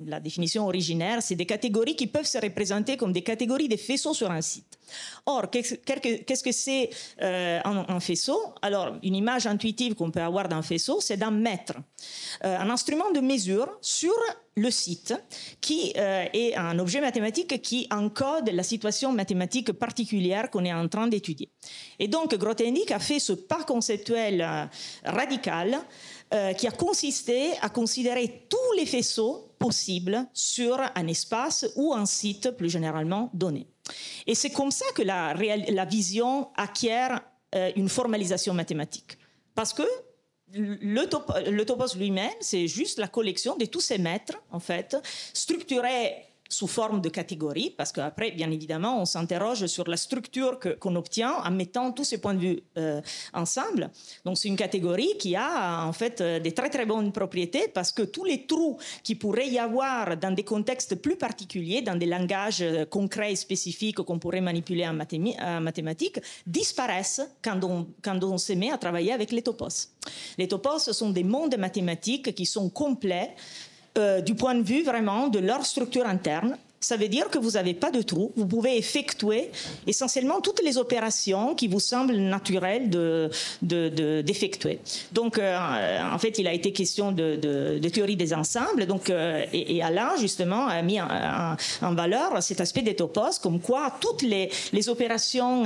la définition originaire, c'est des catégories qui peuvent se représenter comme des catégories de faisceaux sur un site. Or, qu'est-ce que c'est un faisceau? Alors, une image intuitive qu'on peut avoir d'un faisceau, c'est d'un mètre. Un instrument de mesure sur le site qui est un objet mathématique qui encode la situation mathématique particulière qu'on est en train d'étudier. Et donc, Grothendieck a fait ce pas conceptuel radical qui a consisté à considérer tous les faisceaux possibles sur un espace ou un site plus généralement donné. Et c'est comme ça que la vision acquiert une formalisation mathématique. Parce que le topos lui-même, c'est juste la collection de tous ces mètres, en fait, structurés sous forme de catégories, parce qu'après, bien évidemment, on s'interroge sur la structure qu'on obtient en mettant tous ces points de vue ensemble. Donc, c'est une catégorie qui a, en fait, des très, très bonnes propriétés, parce que tous les trous qu'il pourrait y avoir dans des contextes plus particuliers, dans des langages concrets et spécifiques qu'on pourrait manipuler en mathématiques, disparaissent quand on se met à travailler avec les topos. Les topos sont des mondes mathématiques qui sont complets, du point de vue vraiment de leur structure interne. Ça veut dire que vous n'avez pas de trou. Vous pouvez effectuer essentiellement toutes les opérations qui vous semblent naturelles d'effectuer. Donc, en fait, il a été question de théorie des ensembles. Donc, et Alain, justement, a mis en valeur cet aspect des topos, comme quoi toutes les opérations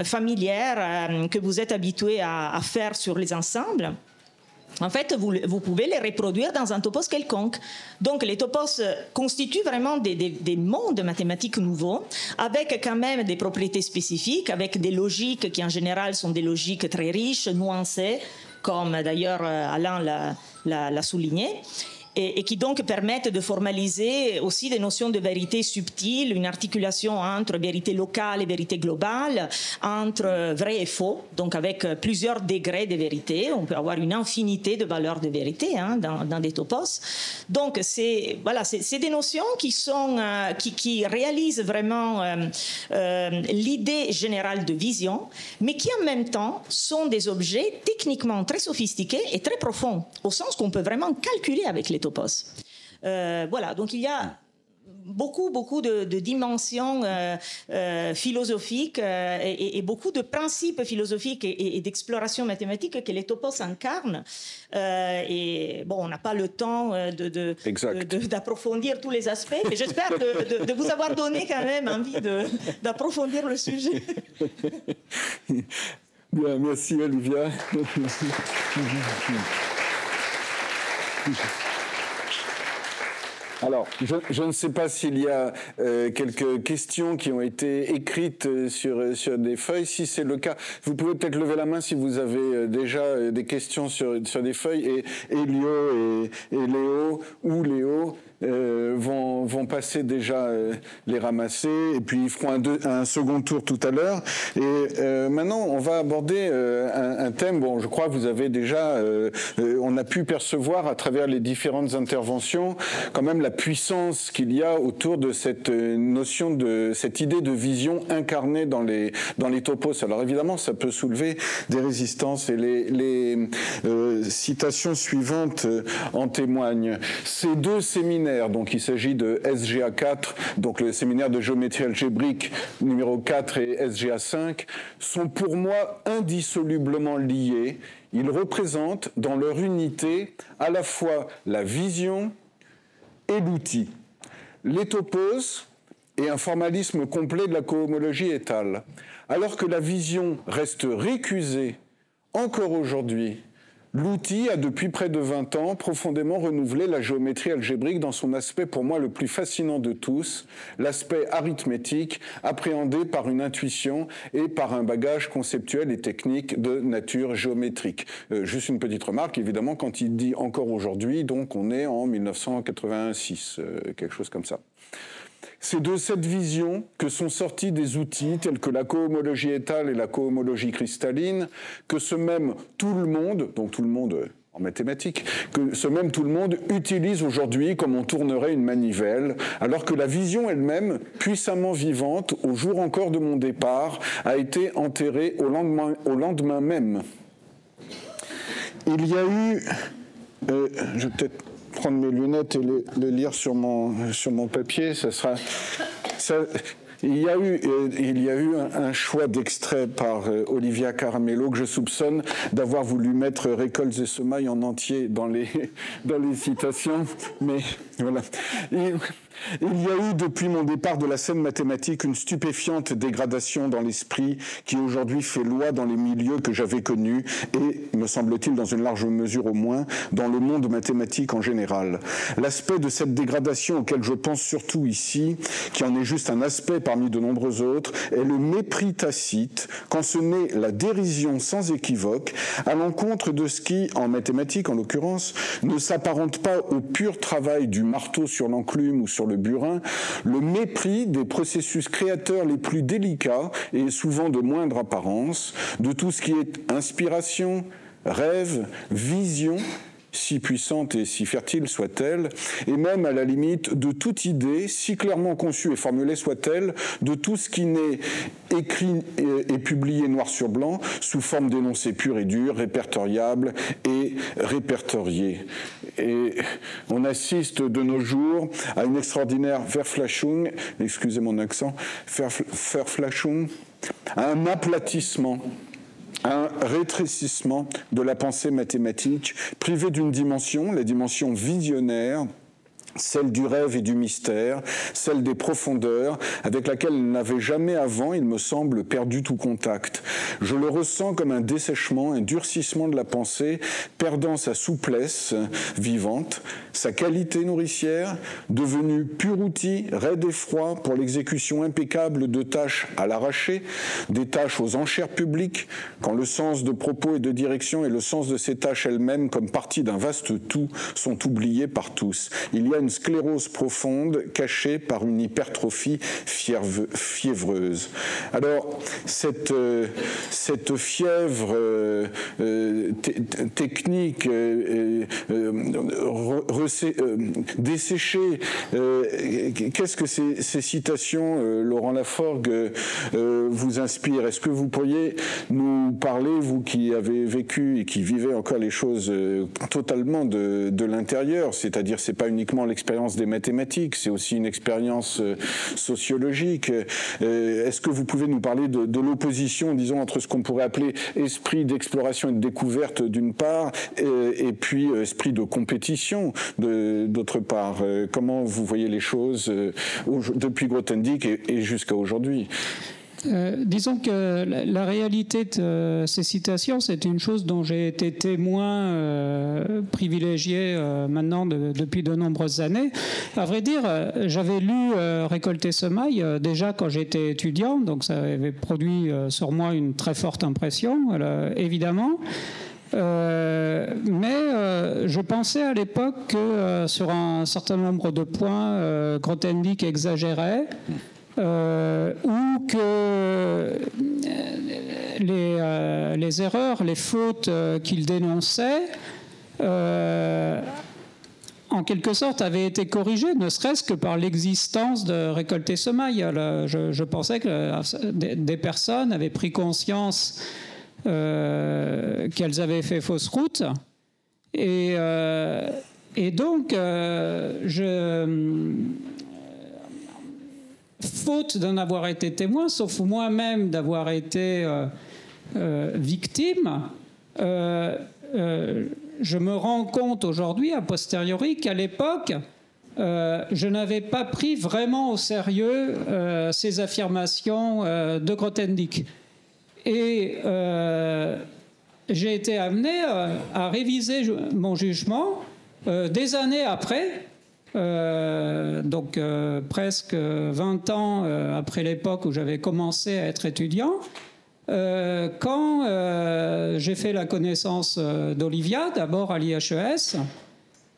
familières que vous êtes habitués à faire sur les ensembles, en fait, vous pouvez les reproduire dans un topos quelconque. Donc, les topos constituent vraiment des mondes mathématiques nouveaux, avec quand même des propriétés spécifiques, avec des logiques qui, en général, sont des logiques très riches, nuancées, comme d'ailleurs Alain l'a souligné. Et qui donc permettent de formaliser aussi des notions de vérité subtile, une articulation entre vérité locale et vérité globale, entre vrai et faux, donc avec plusieurs degrés de vérité. On peut avoir une infinité de valeurs de vérité dans des topos. Donc, c'est des notions qui réalisent vraiment l'idée générale de vision, mais qui en même temps sont des objets techniquement très sophistiqués et très profonds, au sens qu'on peut vraiment calculer avec les topos. Voilà, donc il y a beaucoup de dimensions philosophiques et beaucoup de principes philosophiques et d'exploration mathématique que les topos incarnent. Et bon, on n'a pas le temps d'approfondir tous les aspects, mais j'espère de vous avoir donné quand même envie d'approfondir le sujet. Bien, merci Olivia. Alors, je ne sais pas s'il y a quelques questions qui ont été écrites sur des feuilles. Si c'est le cas, vous pouvez peut-être lever la main si vous avez déjà des questions sur des feuilles. Et Elio et Léo, ou Léo, vont passer déjà les ramasser, et puis ils feront un second tour tout à l'heure. Et maintenant, on va aborder un thème. Bon, je crois que vous avez déjà, on a pu percevoir à travers les différentes interventions, quand même la puissance qu'il y a autour de cette notion cette idée de vision incarnée dans les topos. Alors évidemment, ça peut soulever des résistances, et les citations suivantes en témoignent. Ces deux séminaires, donc il s'agit de SGA 4, donc le séminaire de géométrie algébrique numéro 4 et SGA 5, sont pour moi indissolublement liés. Ils représentent dans leur unité à la fois la vision et l'outil. Les topos et un formalisme complet de la cohomologie étale. Alors que la vision reste récusée encore aujourd'hui, l'outil a depuis près de 20 ans profondément renouvelé la géométrie algébrique dans son aspect pour moi le plus fascinant de tous, l'aspect arithmétique appréhendé par une intuition et par un bagage conceptuel et technique de nature géométrique. Juste une petite remarque, évidemment, quand il dit encore aujourd'hui, donc on est en 1986, quelque chose comme ça. C'est de cette vision que sont sortis des outils tels que la cohomologie étale et la cohomologie cristalline, que ce même tout le monde, donc tout le monde en mathématiques, que ce même tout le monde utilise aujourd'hui comme on tournerait une manivelle, alors que la vision elle-même, puissamment vivante, au jour encore de mon départ, a été enterrée au lendemain même. Il y a eu... je vais peut-être prendre mes lunettes et le lire sur mon papier, ça sera... Il y a eu un choix d'extrait par Olivia Caramello que je soupçonne d'avoir voulu mettre Récoltes et Semailles en entier dans les citations, mais voilà. Il y a eu depuis mon départ de la scène mathématique une stupéfiante dégradation dans l'esprit qui aujourd'hui fait loi dans les milieux que j'avais connus et, me semble-t-il, dans une large mesure au moins, dans le monde mathématique en général. L'aspect de cette dégradation auquel je pense surtout ici, qui en est juste un aspect parmi de nombreux autres, est le mépris tacite, quand ce n'est la dérision sans équivoque, à l'encontre de ce qui, en mathématiques en l'occurrence, ne s'apparente pas au pur travail du marteau sur l'enclume ou sur le burin, le mépris des processus créateurs les plus délicats et souvent de moindre apparence, de tout ce qui est inspiration, rêve, vision, si puissante et si fertile soit-elle, et même à la limite de toute idée, si clairement conçue et formulée soit-elle, de tout ce qui n'est écrit et publié noir sur blanc, sous forme d'énoncés purs et durs, répertoriables et répertoriés. Et on assiste de nos jours à une extraordinaire Verflachung, excusez mon accent, Verflachung, à un aplatissement, un rétrécissement de la pensée mathématique, privée d'une dimension, la dimension visionnaire, celle du rêve et du mystère, celle des profondeurs, avec laquelle elle n'avait jamais avant, il me semble, perdu tout contact. Je le ressens comme un dessèchement, un durcissement de la pensée, perdant sa souplesse vivante, sa qualité nourricière, devenue pur outil, raide et froid pour l'exécution impeccable de tâches à l'arraché, des tâches aux enchères publiques, quand le sens de propos et de direction et le sens de ces tâches elles-mêmes, comme partie d'un vaste tout, sont oubliés par tous. Il y a une sclérose profonde cachée par une hypertrophie fiévreuse. Alors, cette fièvre technique desséchée, qu'est-ce que ces citations, Laurent Laforgue, vous inspirent? Est-ce que vous pourriez nous parler, vous qui avez vécu et qui vivez encore les choses totalement de l'intérieur, c'est-à-dire c'est pas uniquement l'expérience des mathématiques, c'est aussi une expérience sociologique. Est-ce que vous pouvez nous parler de l'opposition, disons, entre ce qu'on pourrait appeler esprit d'exploration et de découverte d'une part, et puis esprit de compétition d'autre part? Comment vous voyez les choses depuis Grothendieck et jusqu'à aujourd'hui? Disons que la réalité de ces citations, c'est une chose dont j'ai été témoin privilégié maintenant depuis de nombreuses années. À vrai dire, j'avais lu Récolter Semaille déjà quand j'étais étudiant, donc ça avait produit sur moi une très forte impression, évidemment. Mais je pensais à l'époque que sur un certain nombre de points, Grothendieck exagérait. Ou que les erreurs, les fautes qu'il dénonçait, en quelque sorte, avaient été corrigées, ne serait-ce que par l'existence de Récolter Semaille. Je pensais que des personnes avaient pris conscience qu'elles avaient fait fausse route, et donc faute d'en avoir été témoin, sauf moi-même d'avoir été victime, je me rends compte aujourd'hui, a posteriori, qu'à l'époque, je n'avais pas pris vraiment au sérieux ces affirmations de Grothendieck. Et j'ai été amené à réviser mon jugement des années après, donc presque 20 ans après l'époque où j'avais commencé à être étudiant, quand j'ai fait la connaissance d'Olivia, d'abord à l'IHES,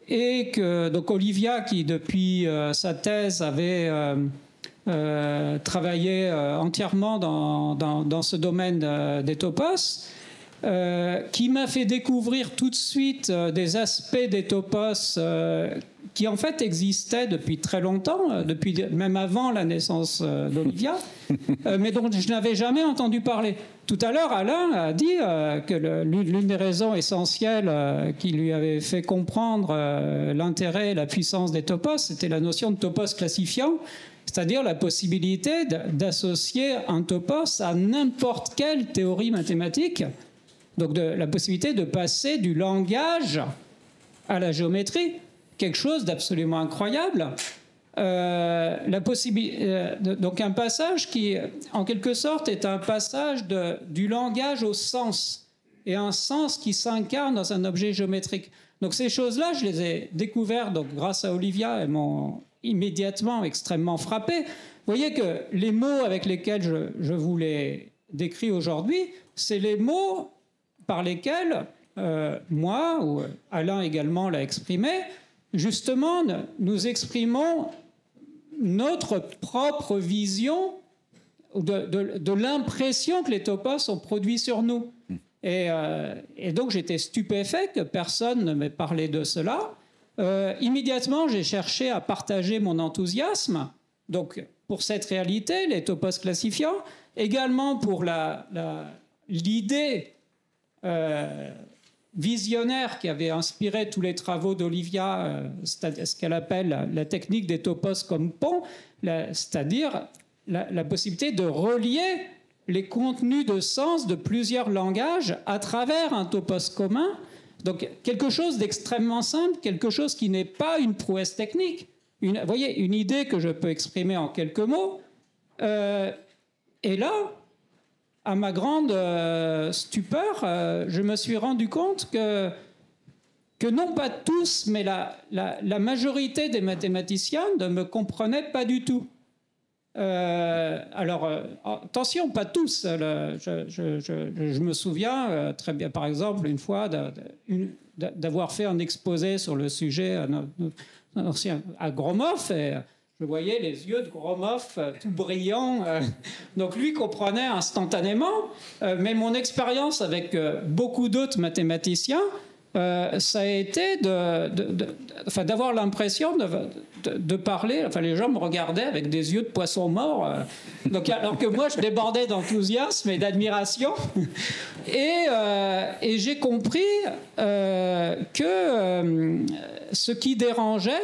et que donc Olivia, qui depuis sa thèse avait travaillé entièrement dans ce domaine des topos, qui m'a fait découvrir tout de suite des aspects des topos qui en fait existaient depuis très longtemps, même avant la naissance d'Olivia, mais dont je n'avais jamais entendu parler. Tout à l'heure, Alain a dit que l'une des raisons essentielles qui lui avait fait comprendre l'intérêt et la puissance des topos, c'était la notion de topos classifiant, c'est-à-dire la possibilité d'associer un topos à n'importe quelle théorie mathématique. Donc la possibilité de passer du langage à la géométrie, quelque chose d'absolument incroyable. la possibilité, donc un passage qui, en quelque sorte, est un passage du langage au sens, et un sens qui s'incarne dans un objet géométrique. Donc ces choses-là, je les ai découvertes donc, grâce à Olivia, elles m'ont immédiatement extrêmement frappé. Vous voyez que les mots avec lesquels je vous les décris aujourd'hui, c'est les mots par lesquels moi, ou Alain également l'a exprimé, justement, nous exprimons notre propre vision de l'impression que les topos ont produit sur nous. Et donc j'étais stupéfait que personne ne m'ait parlé de cela. Immédiatement, j'ai cherché à partager mon enthousiasme, donc pour cette réalité, les topos classifiants, également pour l'idée visionnaire qui avait inspiré tous les travaux d'Olivia, ce qu'elle appelle la technique des topos comme pont, c'est-à-dire la possibilité de relier les contenus de sens de plusieurs langages à travers un topos commun. Donc quelque chose d'extrêmement simple, quelque chose qui n'est pas une prouesse technique. Vous voyez, une idée que je peux exprimer en quelques mots. Et là, à ma grande stupeur, je me suis rendu compte que non pas tous, mais la majorité des mathématiciens ne me comprenaient pas du tout. Alors, attention, pas tous. Je me souviens très bien, par exemple, une fois d'avoir fait un exposé sur le sujet à Gromov, et je voyais les yeux de Gromov tout brillants. Donc lui comprenait instantanément, mais mon expérience avec beaucoup d'autres mathématiciens, ça a été d'avoir l'impression de parler. Enfin, les gens me regardaient avec des yeux de poisson mort. Donc, alors que moi, je débordais d'enthousiasme et d'admiration. Et j'ai compris que ce qui dérangeait,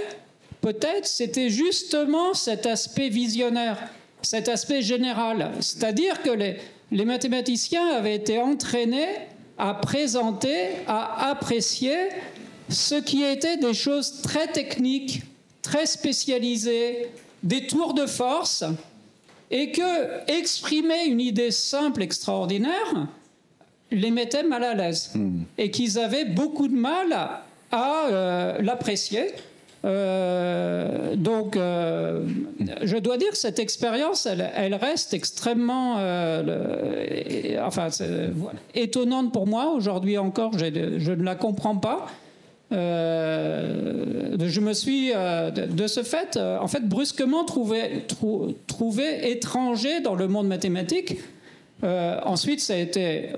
peut-être, c'était justement cet aspect visionnaire, cet aspect général. C'est-à-dire que les mathématiciens avaient été entraînés à présenter, à apprécier ce qui était des choses très techniques, très spécialisées, des tours de force, et que exprimer une idée simple, extraordinaire, les mettait mal à l'aise, et qu'ils avaient beaucoup de mal à l'apprécier. Donc, je dois dire que cette expérience, elle reste extrêmement étonnante pour moi. Aujourd'hui encore, je ne la comprends pas. Je me suis, de ce fait, en fait, brusquement trouvé étranger dans le monde mathématique. Ensuite, ça a été,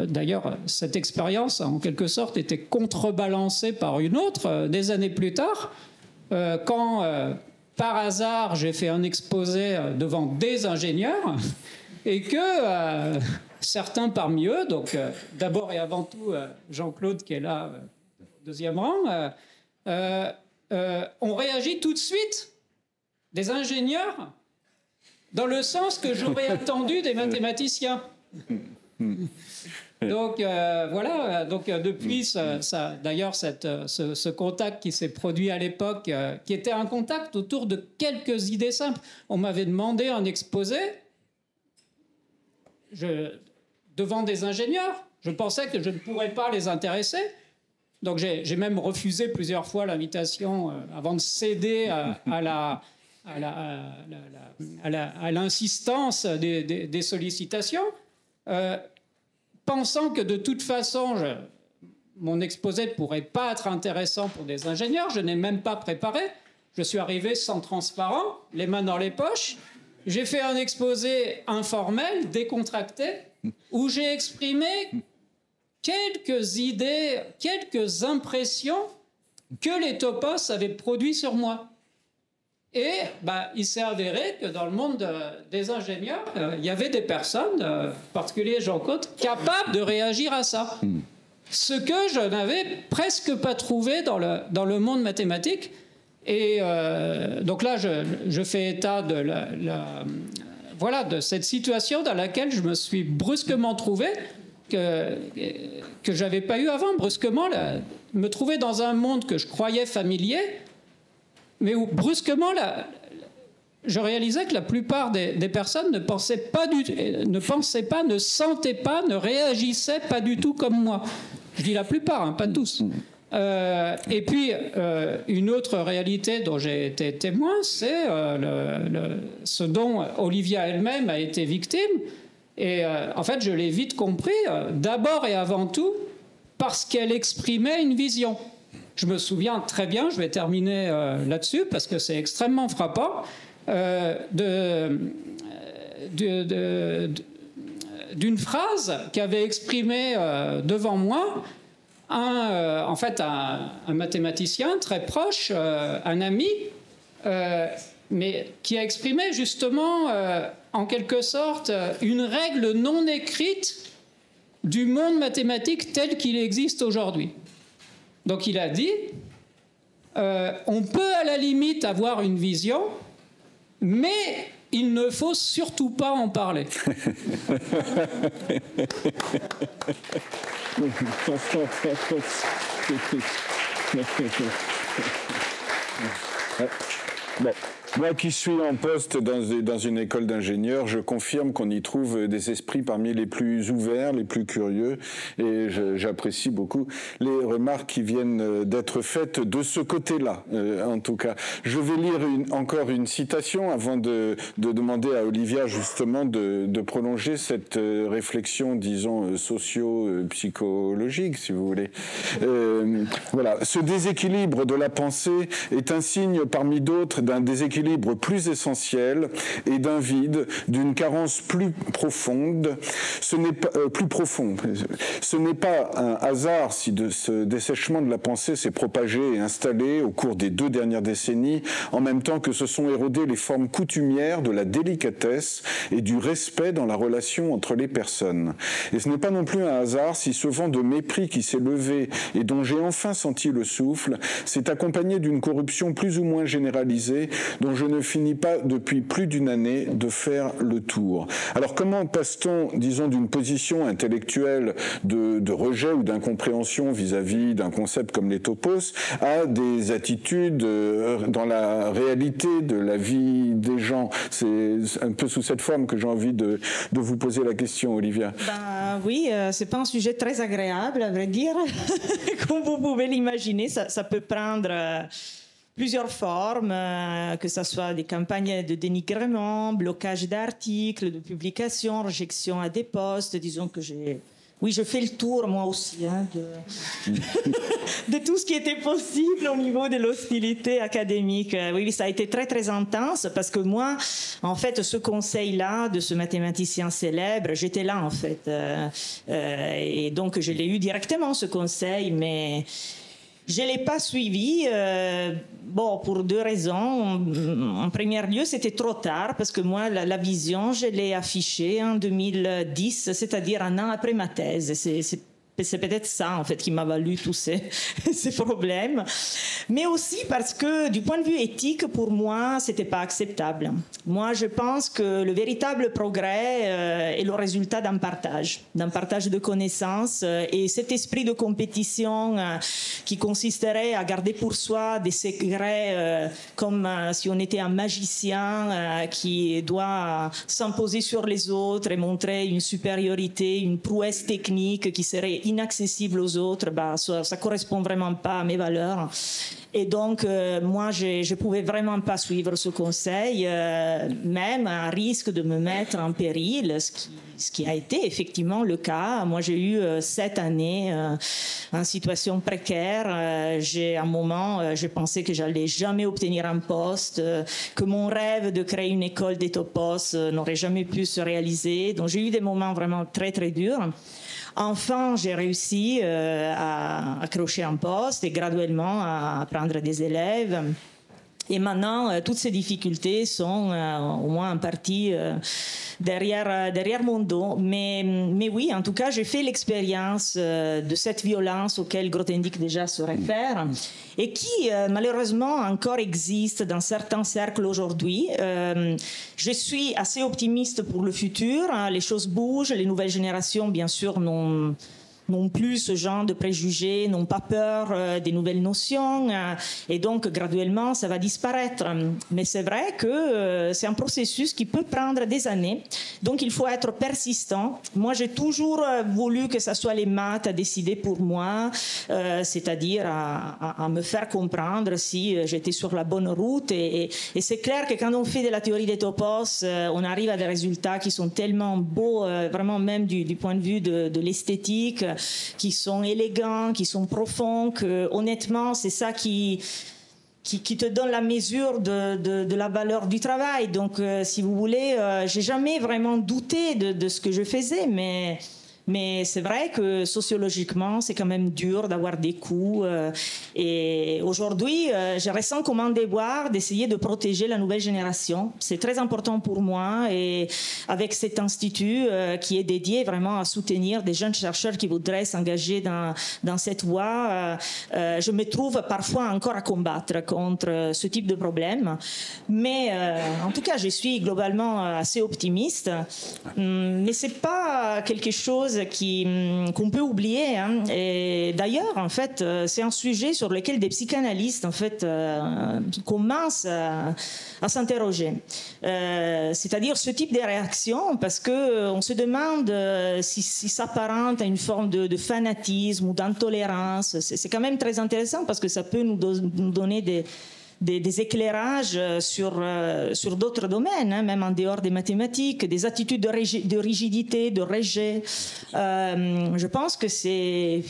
d'ailleurs, cette expérience, en quelque sorte, était contrebalancée par une autre, des années plus tard, quand, par hasard, j'ai fait un exposé devant des ingénieurs et que certains parmi eux, donc d'abord et avant tout Jean-Claude qui est là, deuxième rang, ont réagi tout de suite, des ingénieurs, dans le sens que j'aurais attendu des mathématiciens. Donc voilà, donc depuis d'ailleurs ce contact qui s'est produit à l'époque, qui était un contact autour de quelques idées simples. On m'avait demandé un exposé devant des ingénieurs. Je pensais que je ne pourrais pas les intéresser. Donc j'ai même refusé plusieurs fois l'invitation avant de céder à l'insistance des sollicitations. Pensant que de toute façon, mon exposé ne pourrait pas être intéressant pour des ingénieurs, je n'ai même pas préparé. Je suis arrivé sans transparent, les mains dans les poches. J'ai fait un exposé informel, décontracté, où j'ai exprimé quelques idées, quelques impressions que les topos avaient produits sur moi. Et il s'est avéré que dans le monde des ingénieurs, il y avait des personnes, en particulier Jean-Claude, capables de réagir à ça. Ce que je n'avais presque pas trouvé dans le monde mathématique. Et donc là, je fais état de de cette situation dans laquelle je me suis brusquement trouvé, que je n'avais pas eu avant. Brusquement, me trouver dans un monde que je croyais familier, mais où brusquement je réalisais que la plupart des personnes ne sentaient pas, ne réagissaient pas du tout comme moi. Je dis la plupart, hein, pas tous. Et puis, une autre réalité dont j'ai été témoin, c'est ce dont Olivia elle-même a été victime. Et en fait, je l'ai vite compris, d'abord et avant tout, parce qu'elle exprimait une vision. Je me souviens très bien, je vais terminer là-dessus, parce que c'est extrêmement frappant, d'une phrase qu'avait exprimée devant moi un mathématicien très proche, un ami, mais qui a exprimé justement, en quelque sorte, une règle non écrite du monde mathématique tel qu'il existe aujourd'hui. Donc il a dit, on peut à la limite avoir une vision, mais il ne faut surtout pas en parler. Bon. Moi qui suis en poste dans une école d'ingénieurs, je confirme qu'on y trouve des esprits parmi les plus ouverts, les plus curieux, et j'apprécie beaucoup les remarques qui viennent d'être faites de ce côté-là, en tout cas. Je vais lire encore une citation avant de demander à Olivia justement de prolonger cette réflexion, disons, socio-psychologique, si vous voulez. Voilà. Ce déséquilibre de la pensée est un signe parmi d'autres d'un déséquilibre plus essentiel et d'un vide, d'une carence plus profonde. Ce n'est pas Ce n'est pas un hasard si ce dessèchement de la pensée s'est propagé et installé au cours des 2 dernières décennies, en même temps que se sont érodées les formes coutumières de la délicatesse et du respect dans la relation entre les personnes. Et ce n'est pas non plus un hasard si ce vent de mépris qui s'est levé et dont j'ai enfin senti le souffle s'est accompagné d'une corruption plus ou moins généralisée dont je ne finis pas depuis plus d'une année de faire le tour. Alors comment passe-t-on, disons, d'une position intellectuelle de rejet ou d'incompréhension vis-à-vis d'un concept comme les topos à des attitudes dans la réalité de la vie des gens? C'est un peu sous cette forme que j'ai envie de vous poser la question, Olivia. Oui, c'est pas un sujet très agréable, à vrai dire. Comme vous pouvez l'imaginer, ça peut prendre plusieurs formes, que ce soit des campagnes de dénigrement, blocage d'articles, de publications, réjection à des postes. Disons que je fais le tour, moi aussi, hein, de tout ce qui était possible au niveau de l'hostilité académique. Oui, ça a été très, très intense parce que moi, en fait, ce conseil-là de ce mathématicien célèbre, j'étais là, en fait. Et donc, je l'ai eu directement, ce conseil, mais je ne l'ai pas suivi, pour 2 raisons. En premier lieu, c'était trop tard, parce que moi, la vision, je l'ai affichée en 2010, c'est-à-dire un an après ma thèse. C'est peut-être ça, en fait, qui m'a valu tous ces problèmes. Mais aussi parce que, du point de vue éthique, pour moi, ce n'était pas acceptable. Moi, je pense que le véritable progrès est le résultat d'un partage de connaissances. Et cet esprit de compétition qui consisterait à garder pour soi des secrets comme si on était un magicien qui doit s'imposer sur les autres et montrer une supériorité, une prouesse technique qui serait inaccessible aux autres, ça correspond vraiment pas à mes valeurs. Et donc, moi, je pouvais vraiment pas suivre ce conseil, même à risque de me mettre en péril, ce qui a été effectivement le cas. Moi, j'ai eu 7 années en situation précaire. À un moment, j'ai pensé que j'allais jamais obtenir un poste, que mon rêve de créer une école des topos n'aurait jamais pu se réaliser. Donc, j'ai eu des moments vraiment très, très durs. Enfin, j'ai réussi à accrocher un poste et graduellement à prendre des élèves. Et maintenant, toutes ces difficultés sont au moins en partie derrière mon dos. Mais oui, en tout cas, j'ai fait l'expérience de cette violence auquel Grothendieck déjà se réfère et qui, malheureusement, encore existe dans certains cercles aujourd'hui. Je suis assez optimiste pour le futur. Les choses bougent. Les nouvelles générations, bien sûr, n'ont n'ont plus ce genre de préjugés, n'ont pas peur des nouvelles notions, et donc graduellement ça va disparaître. Mais c'est vrai que c'est un processus qui peut prendre des années, donc il faut être persistant. Moi j'ai toujours voulu que ce soit les maths à décider pour moi, c'est-à-dire à me faire comprendre si j'étais sur la bonne route, et c'est clair que quand on fait de la théorie des topos, on arrive à des résultats qui sont tellement beaux, vraiment même du point de vue de l'esthétique, qui sont élégants, qui sont profonds, que honnêtement c'est ça qui te donne la mesure de la valeur du travail. Donc si vous voulez, j'ai jamais vraiment douté de ce que je faisais, mais c'est vrai que sociologiquement, c'est quand même dur d'avoir des coups. Et aujourd'hui, je ressens comme un devoir d'essayer de protéger la nouvelle génération. C'est très important pour moi. Et avec cet institut qui est dédié vraiment à soutenir des jeunes chercheurs qui voudraient s'engager dans cette voie, je me trouve parfois encore à combattre contre ce type de problème. Mais en tout cas, je suis globalement assez optimiste. Mais c'est pas quelque chose qu'on peut oublier, hein. Et d'ailleurs, en fait, c'est un sujet sur lequel des psychanalystes, en fait, commencent à s'interroger. C'est-à-dire ce type de réaction, parce que on se demande si ça s'apparente à une forme de fanatisme ou d'intolérance. C'est quand même très intéressant parce que ça peut nous donner des éclairages sur d'autres domaines, hein, même en dehors des mathématiques, des attitudes de rigidité, de rejet. Je pense que c'est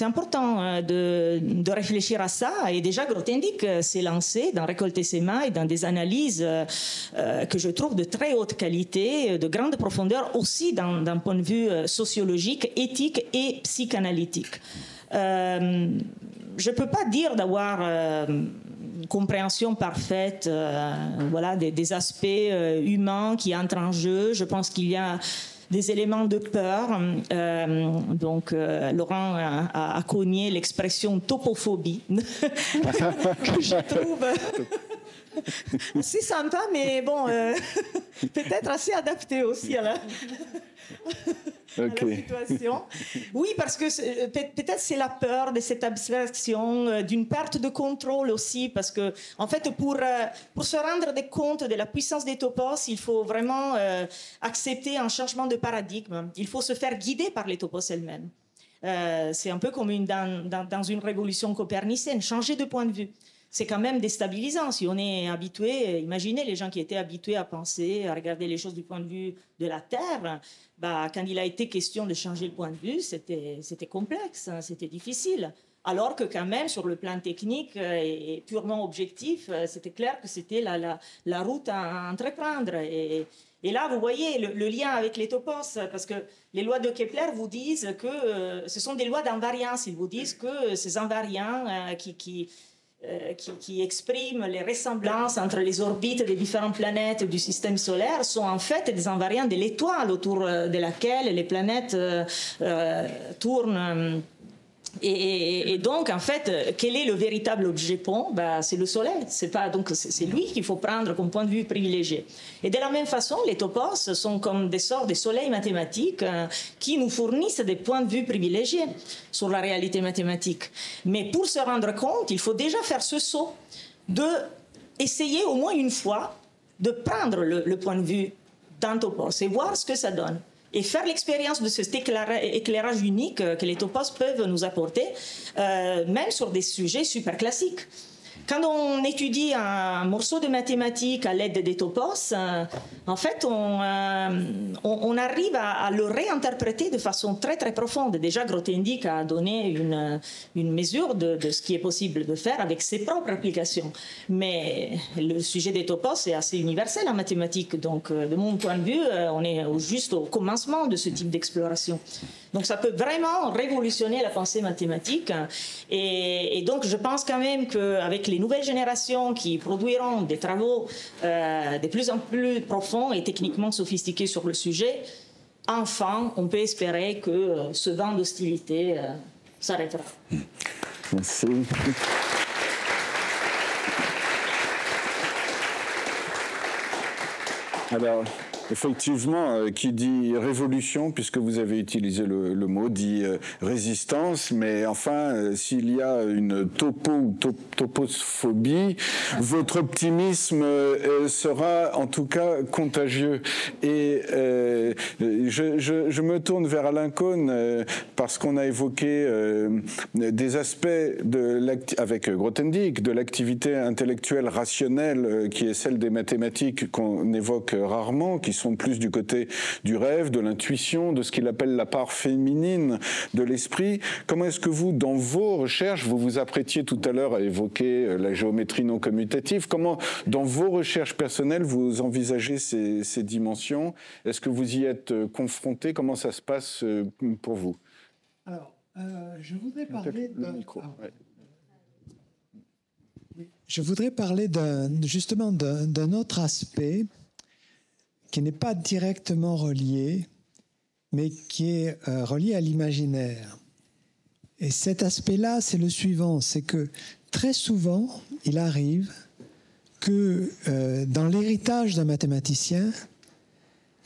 important de réfléchir à ça. Et déjà, Grothendieck s'est lancé dans Récolter ses mailles, dans des analyses que je trouve de très haute qualité, de grande profondeur, aussi d'un point de vue sociologique, éthique et psychanalytique. Je ne peux pas dire d'avoir compréhension parfaite voilà, des aspects humains qui entrent en jeu. Je pense qu'il y a des éléments de peur. Donc, Laurent a cogné l'expression topophobie, que je trouve assez sympa, mais bon, peut-être assez adapté aussi à la... Okay. À la situation. Oui, parce que peut-être c'est la peur de cette abstraction, d'une perte de contrôle aussi, parce que en fait, pour se rendre compte de la puissance des topos, il faut vraiment accepter un changement de paradigme. Il faut se faire guider par les topos elles-mêmes. C'est un peu comme dans une révolution copernicienne, changer de point de vue. C'est quand même déstabilisant. Si on est habitué, imaginez les gens qui étaient habitués à penser, à regarder les choses du point de vue de la Terre, bah, quand il a été question de changer le point de vue, c'était complexe, hein, c'était difficile. Alors que quand même, sur le plan technique et purement objectif, c'était clair que c'était la route à entreprendre. Et là, vous voyez le lien avec les topos, parce que les lois de Kepler vous disent que ce sont des lois d'invariance. Ils vous disent que ces invariants qui expriment les ressemblances entre les orbites des différentes planètes du système solaire sont en fait des invariants de l'étoile autour de laquelle les planètes tournent. Et donc, en fait, quel est le véritable objet pont? Ben, c'est le Soleil. C'est lui qu'il faut prendre comme point de vue privilégié. Et de la même façon, les topos sont comme des sortes de soleils mathématiques qui nous fournissent des points de vue privilégiés sur la réalité mathématique. Mais pour se rendre compte, il faut déjà faire ce saut d'essayer au moins une fois de prendre le point de vue d'un topos et voir ce que ça donne. Et faire l'expérience de cet éclairage unique que les topos peuvent nous apporter, même sur des sujets super classiques. Quand on étudie un morceau de mathématiques à l'aide des topos, en fait, on arrive à le réinterpréter de façon très très profonde. Déjà, Grothendieck a donné une mesure de ce qui est possible de faire avec ses propres applications. Mais le sujet des topos est assez universel en mathématiques. Donc, de mon point de vue, on est juste au commencement de ce type d'exploration. Donc, ça peut vraiment révolutionner la pensée mathématique. Et donc, je pense quand même qu'avec les nouvelles générations qui produiront des travaux de plus en plus profonds et techniquement sophistiqués sur le sujet, enfin, on peut espérer que ce vent d'hostilité s'arrêtera. Merci. Alors, Effectivement, qui dit révolution, puisque vous avez utilisé le mot, dit résistance, mais enfin, s'il y a une topophobie, votre optimisme sera en tout cas contagieux. Et je me tourne vers Alain Cohn parce qu'on a évoqué des aspects avec Grothendieck de l'activité intellectuelle rationnelle qui est celle des mathématiques qu'on évoque rarement, qui sont plus du côté du rêve, de l'intuition, de ce qu'il appelle la part féminine de l'esprit. Comment est-ce que vous, dans vos recherches, vous vous apprêtiez tout à l'heure à évoquer la géométrie non commutative, comment, dans vos recherches personnelles, vous envisagez ces dimensions? Est-ce que vous y êtes confronté? Comment ça se passe pour vous? Alors, je voudrais parler Je voudrais parler justement d'un autre aspect qui n'est pas directement relié, mais qui est relié à l'imaginaire. Et cet aspect-là, c'est le suivant, c'est que très souvent, il arrive que dans l'héritage d'un mathématicien,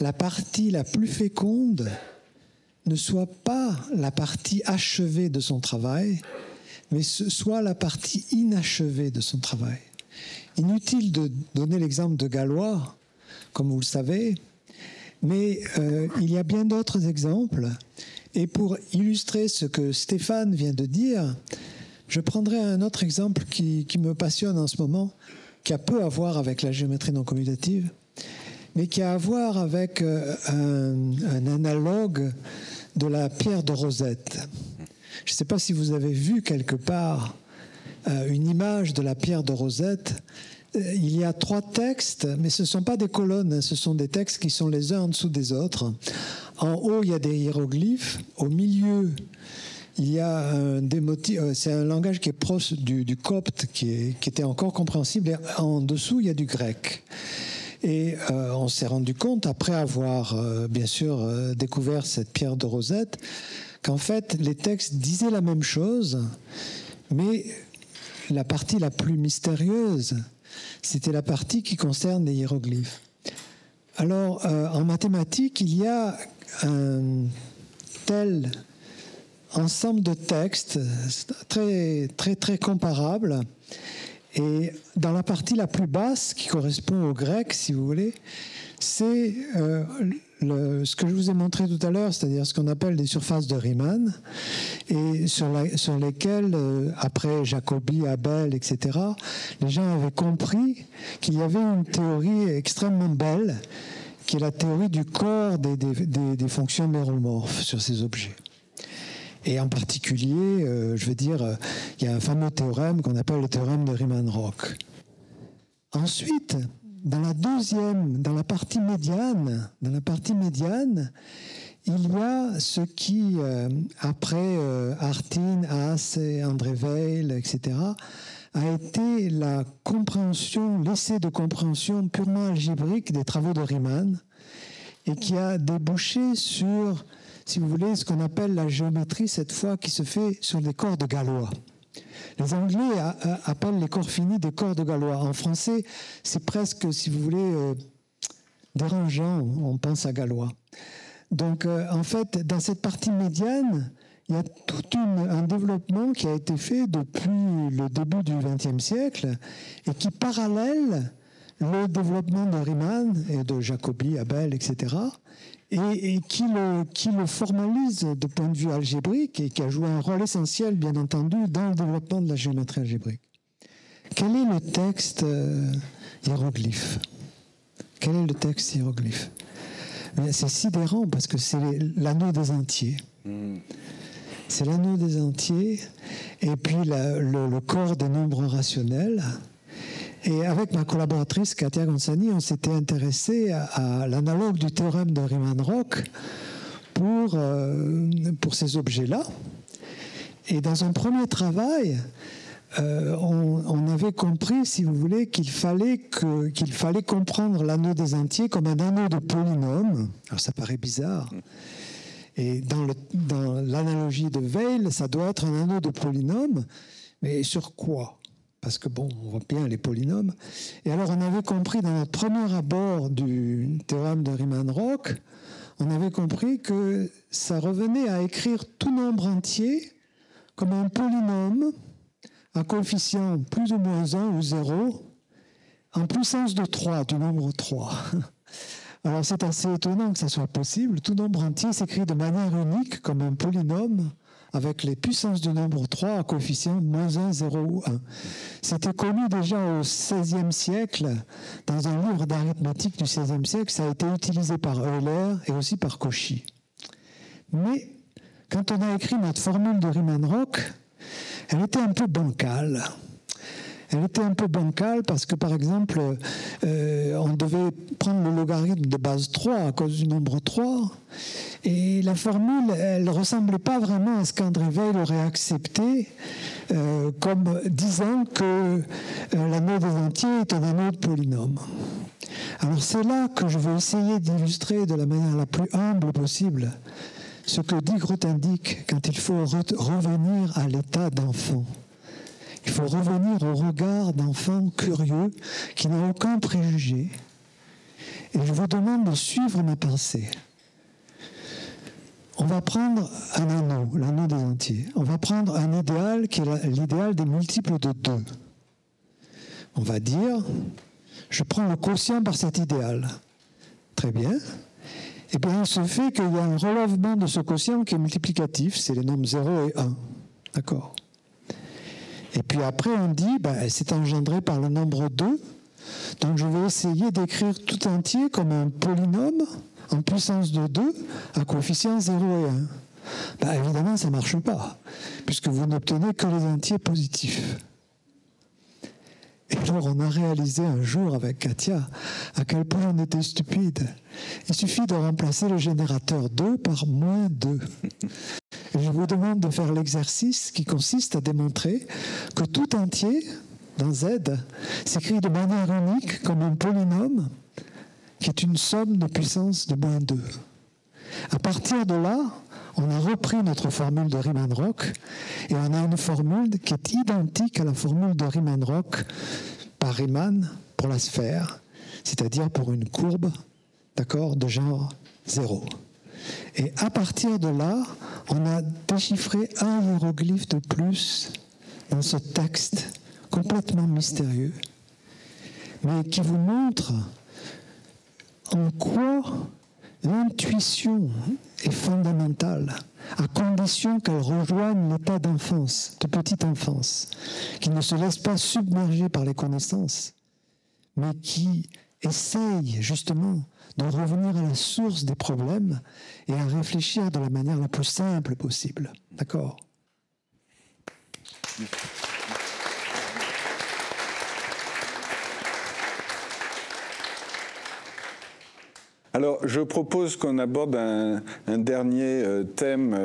la partie la plus féconde ne soit pas la partie achevée de son travail, mais soit la partie inachevée de son travail. Inutile de donner l'exemple de Galois, comme vous le savez, mais il y a bien d'autres exemples. Et pour illustrer ce que Stéphane vient de dire, je prendrai un autre exemple qui me passionne en ce moment, qui a peu à voir avec la géométrie non commutative, mais qui a à voir avec un analogue de la pierre de Rosette. Je ne sais pas si vous avez vu quelque part une image de la pierre de Rosette. Il y a 3 textes, mais ce ne sont pas des colonnes, ce sont des textes qui sont les uns en dessous des autres. En haut, il y a des hiéroglyphes. Au milieu, il y a des motifs. C'est un langage qui est proche du copte, qui était encore compréhensible. Et en dessous, il y a du grec. Et on s'est rendu compte, après avoir bien sûr découvert cette pierre de Rosette, qu'en fait, les textes disaient la même chose, mais la partie la plus mystérieuse, c'était la partie qui concerne les hiéroglyphes. Alors, en mathématiques, il y a un tel ensemble de textes très, très, très comparables. Et dans la partie la plus basse, qui correspond au grec, si vous voulez, c'est ce que je vous ai montré tout à l'heure, c'est-à-dire ce qu'on appelle des surfaces de Riemann, et sur lesquelles, après Jacobi, Abel, etc., les gens avaient compris qu'il y avait une théorie extrêmement belle, qui est la théorie du corps des fonctions méromorphes sur ces objets. Et en particulier, je veux dire, il y a un fameux théorème qu'on appelle le théorème de Riemann-Roch. Ensuite, dans la partie médiane, il y a ce qui, après Artin, Haas, André Weil, etc., a été la compréhension, l'essai de compréhension purement algébrique des travaux de Riemann, et qui a débouché sur, si vous voulez, ce qu'on appelle la géométrie, cette fois, qui se fait sur les corps de Galois. Les Anglais appellent les corps finis des corps de Galois. En français, c'est presque, si vous voulez, dérangeant, on pense à Galois. Donc, en fait, dans cette partie médiane, il y a tout un développement qui a été fait depuis le début du XXe siècle et qui parallèle le développement de Riemann et de Jacobi, Abel, etc., et qui le formalise de point de vue algébrique et qui a joué un rôle essentiel, bien entendu, dans le développement de la géométrie algébrique. Quel est le texte hiéroglyphe? Quel est le texte hiéroglyphe? C'est sidérant parce que c'est l'anneau des entiers. C'est l'anneau des entiers et puis le corps des nombres rationnels. Et avec ma collaboratrice Katia Gonzani, on s'était intéressé à l'analogue du théorème de Riemann-Roch pour ces objets-là. Et dans un premier travail, on avait compris, si vous voulez, qu'il fallait comprendre l'anneau des entiers comme un anneau de polynôme. Alors ça paraît bizarre. Et dans l'analogie de Weil, ça doit être un anneau de polynôme, mais sur quoi? parce que bon, on voit bien les polynômes. Et alors on avait compris dans notre premier abord du théorème de Riemann-Roch, on avait compris que ça revenait à écrire tout nombre entier comme un polynôme à coefficient plus ou moins 1 ou 0 en puissance de 3, du nombre 3. Alors c'est assez étonnant que ça soit possible. Tout nombre entier s'écrit de manière unique comme un polynôme avec les puissances du nombre 3 à coefficient moins 1, 0 ou 1. C'était connu déjà au XVIe siècle, dans un livre d'arithmétique du XVIe siècle, ça a été utilisé par Euler et aussi par Cauchy. Mais quand on a écrit notre formule de Riemann-Roch, elle était un peu bancale. Elle était un peu bancale parce que, par exemple, on devait prendre le logarithme de base 3 à cause du nombre 3. Et la formule, elle ne ressemblait pas vraiment à ce qu'André Weil aurait accepté comme disant que l'anneau des entiers est un anneau de polynôme. Alors c'est là que je vais essayer d'illustrer de la manière la plus humble possible ce que dit Grothendieck quand il faut revenir à l'état d'enfant. Il faut revenir au regard d'enfant curieux qui n'a aucun préjugé. Et je vous demande de suivre ma pensée. On va prendre un anneau, l'anneau des entiers. On va prendre un idéal qui est l'idéal des multiples de 2. On va dire, je prends le quotient par cet idéal. Très bien. Eh bien, il se fait qu'il y a un relèvement de ce quotient qui est multiplicatif, c'est les nombres 0 et 1. D'accord ? Et puis après, on dit, c'est engendré par le nombre 2. Donc je vais essayer d'écrire tout entier comme un polynôme en puissance de 2 à coefficient 0 et 1. Évidemment, ça ne marche pas, puisque vous n'obtenez que les entiers positifs. Et alors, on a réalisé un jour avec Katia à quel point on était stupide. Il suffit de remplacer le générateur 2 par moins 2. Et je vous demande de faire l'exercice qui consiste à démontrer que tout entier, dans Z, s'écrit de manière unique comme un polynôme qui est une somme de puissance de moins 2. À partir de là, on a repris notre formule de Riemann-Roch et on a une formule qui est identique à la formule de Riemann-Roch par Riemann pour la sphère, c'est-à-dire pour une courbe, d'accord, de genre 0. Et à partir de là, on a déchiffré un hiéroglyphe de plus dans ce texte complètement mystérieux, mais qui vous montre en quoi l'intuition est fondamentale, à condition qu'elle rejoigne l'état d'enfance, de petite enfance, qui ne se laisse pas submerger par les connaissances, mais qui essaye justement de revenir à la source des problèmes et à réfléchir de la manière la plus simple possible. D'accord ? Alors, je propose qu'on aborde un dernier thème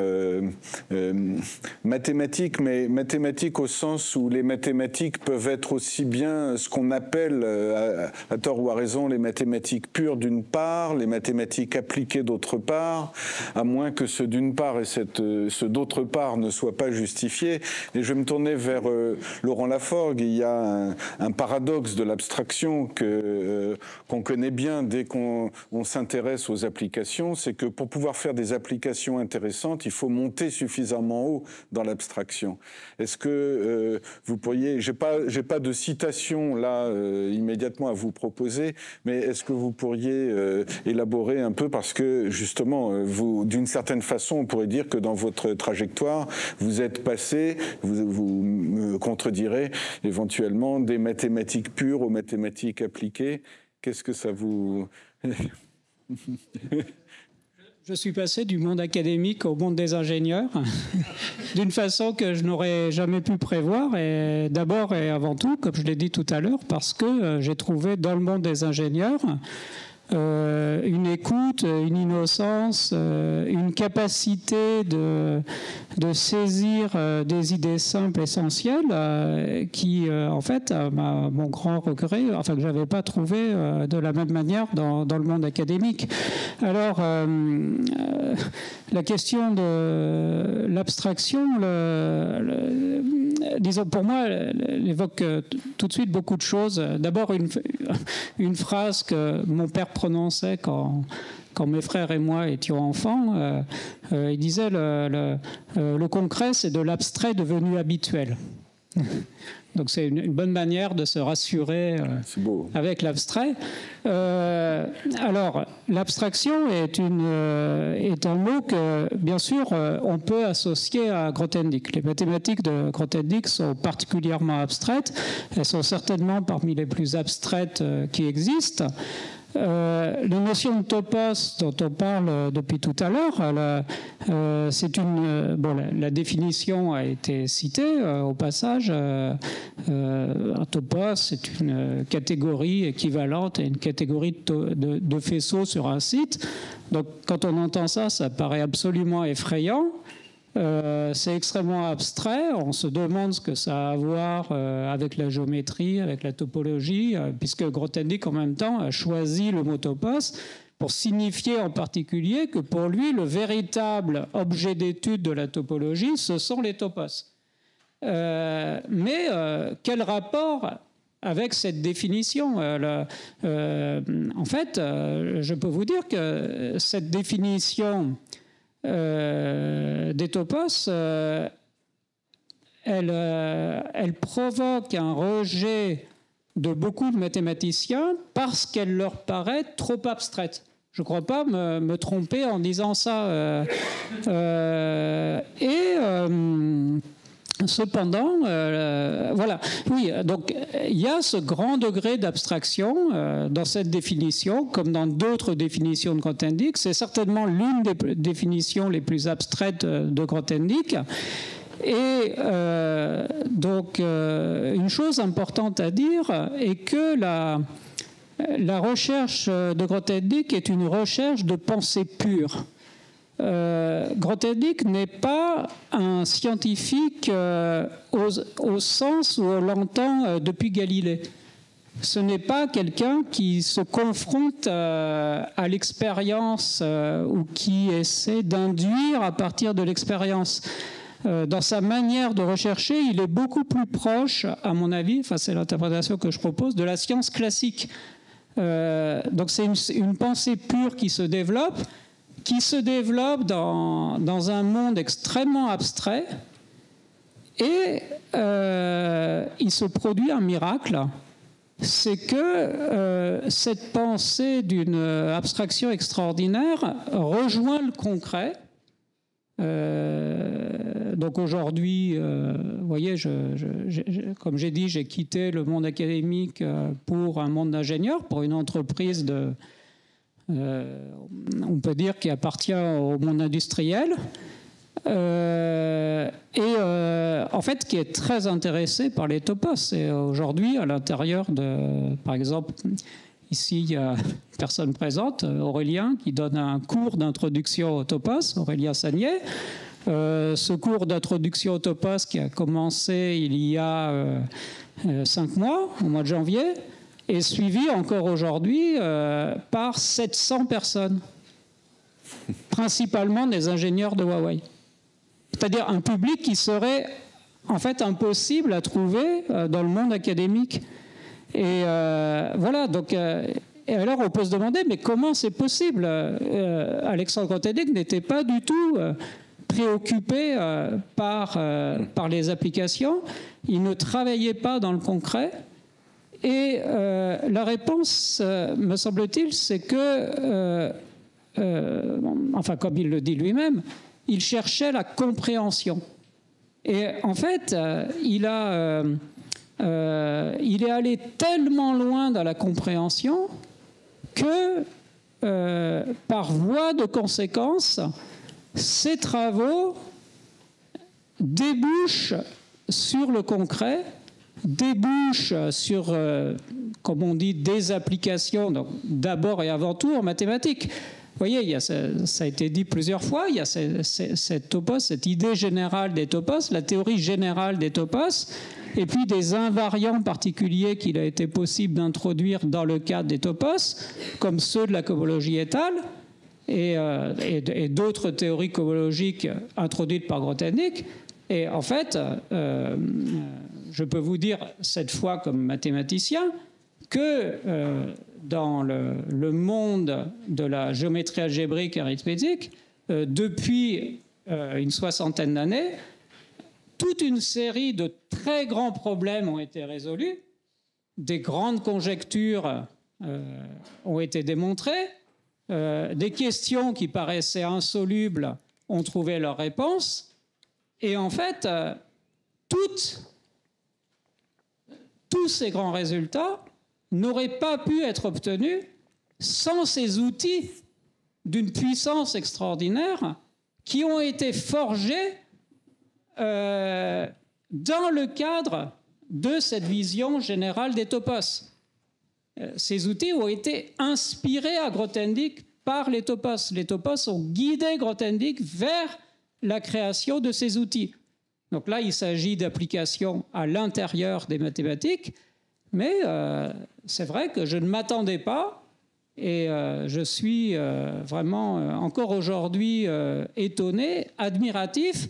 mathématique, mais mathématique au sens où les mathématiques peuvent être aussi bien ce qu'on appelle, à tort ou à raison, les mathématiques pures d'une part, les mathématiques appliquées d'autre part, à moins que ce d'une part et ce d'autre part ne soit pas justifié. Et je vais me tourner vers Laurent Laforgue. Il y a un paradoxe de l'abstraction qu'on connaît bien dès qu'on s'intéresse aux applications, c'est que pour pouvoir faire des applications intéressantes, il faut monter suffisamment haut dans l'abstraction. Est-ce que vous pourriez, j'ai pas de citation là immédiatement à vous proposer, mais est-ce que vous pourriez élaborer un peu, parce que justement, vous, d'une certaine façon, on pourrait dire que dans votre trajectoire, vous êtes passé, vous me contredirez éventuellement, des mathématiques pures aux mathématiques appliquées. Qu'est-ce que ça vous... Je suis passé du monde académique au monde des ingénieurs d'une façon que je n'aurais jamais pu prévoir, et d'abord et avant tout, comme je l'ai dit tout à l'heure, parce que j'ai trouvé dans le monde des ingénieurs une écoute, une innocence, une capacité de saisir des idées simples, essentielles, qui, en fait, mon grand regret, enfin que j'avais pas trouvé de la même manière dans le monde académique. Alors, la question de l'abstraction, disons, pour moi, elle évoque tout de suite beaucoup de choses. D'abord, une phrase que mon père prononçait quand mes frères et moi étions enfants. Il disait le concret, c'est de l'abstrait devenu habituel. Donc c'est une bonne manière de se rassurer avec l'abstrait. Alors, l'abstraction est un mot que, bien sûr, on peut associer à Grothendieck. Les mathématiques de Grothendieck sont particulièrement abstraites. Elles sont certainement parmi les plus abstraites qui existent. La notion de topos dont on parle depuis tout à l'heure, la définition a été citée au passage. Un topos, c'est une catégorie équivalente à une catégorie de faisceaux sur un site. Donc quand on entend ça, ça paraît absolument effrayant. C'est extrêmement abstrait, on se demande ce que ça a à voir avec la géométrie, avec la topologie, puisque Grothendieck en même temps a choisi le mot topos pour signifier en particulier que pour lui, le véritable objet d'étude de la topologie, ce sont les topos. Mais quel rapport avec cette définition en fait, je peux vous dire que cette définition des topos, elle provoque un rejet de beaucoup de mathématiciens parce qu'elle leur paraît trop abstraite. Je ne crois pas me tromper en disant ça. Cependant, voilà. Oui, donc il y a ce grand degré d'abstraction dans cette définition, comme dans d'autres définitions de Grothendieck. C'est certainement l'une des définitions les plus abstraites de Grothendieck. Et donc, une chose importante à dire est que la recherche de Grothendieck est une recherche de pensée pure. Grothendieck n'est pas un scientifique au sens où on l'entend depuis Galilée. Ce n'est pas quelqu'un qui se confronte à l'expérience ou qui essaie d'induire à partir de l'expérience. Dans sa manière de rechercher, il est beaucoup plus proche, à mon avis, enfin c'est l'interprétation que je propose, de la science classique. Donc c'est une pensée pure qui se développe dans un monde extrêmement abstrait, et il se produit un miracle, c'est que cette pensée d'une abstraction extraordinaire rejoint le concret. Donc aujourd'hui, vous voyez, comme j'ai dit, j'ai quitté le monde académique pour un monde d'ingénieur, pour une entreprise on peut dire qui appartient au monde industriel, en fait qui est très intéressé par les topos. Et aujourd'hui, à l'intérieur par exemple, ici il y a une personne présente, Aurélien, qui donne un cours d'introduction aux topos, Aurélien Sagnier. Ce cours d'introduction aux topos qui a commencé il y a 5 mois, au mois de janvier, est suivi encore aujourd'hui par 700 personnes, principalement des ingénieurs de Huawei. C'est-à-dire un public qui serait en fait impossible à trouver dans le monde académique. Et voilà, donc... et alors on peut se demander, mais comment c'est possible Alexandre Grothendieck n'était pas du tout préoccupé par les applications, il ne travaillait pas dans le concret. Et la réponse, me semble-t-il, c'est que, enfin comme il le dit lui-même, il cherchait la compréhension. Et en fait, il est allé tellement loin dans la compréhension que, par voie de conséquence, ses travaux débouchent sur le concret, débouchent sur, comme on dit, des applications, donc d'abord et avant tout en mathématiques. Vous voyez, ça a été dit plusieurs fois, il y a cette topos, cette idée générale des topos, la théorie générale des topos, et puis des invariants particuliers qu'il a été possible d'introduire dans le cadre des topos, comme ceux de la cohomologie étale, et d'autres théories cohomologiques introduites par Grothendieck. Et en fait, je peux vous dire cette fois comme mathématicien que dans le monde de la géométrie algébrique et arithmétique, depuis une soixantaine d'années, toute une série de très grands problèmes ont été résolus, des grandes conjectures ont été démontrées, des questions qui paraissaient insolubles ont trouvé leur réponse, et en fait, tous ces grands résultats n'auraient pas pu être obtenus sans ces outils d'une puissance extraordinaire qui ont été forgés dans le cadre de cette vision générale des topos. Ces outils ont été inspirés à Grothendieck par les topos. Les topos ont guidé Grothendieck vers la création de ces outils. Donc là, il s'agit d'applications à l'intérieur des mathématiques, mais c'est vrai que je ne m'attendais pas, et je suis vraiment encore aujourd'hui étonné, admiratif,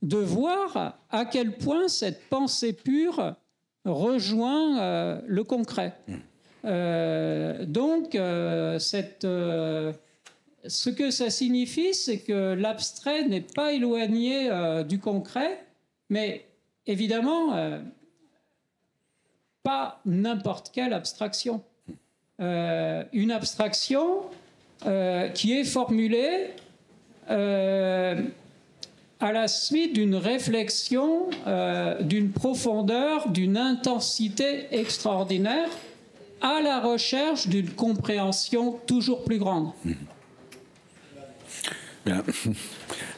de voir à quel point cette pensée pure rejoint le concret. Donc, ce que ça signifie, c'est que l'abstrait n'est pas éloigné du concret, mais évidemment, pas n'importe quelle abstraction. Une abstraction qui est formulée à la suite d'une réflexion, d'une profondeur, d'une intensité extraordinaire, à la recherche d'une compréhension toujours plus grande. Bien.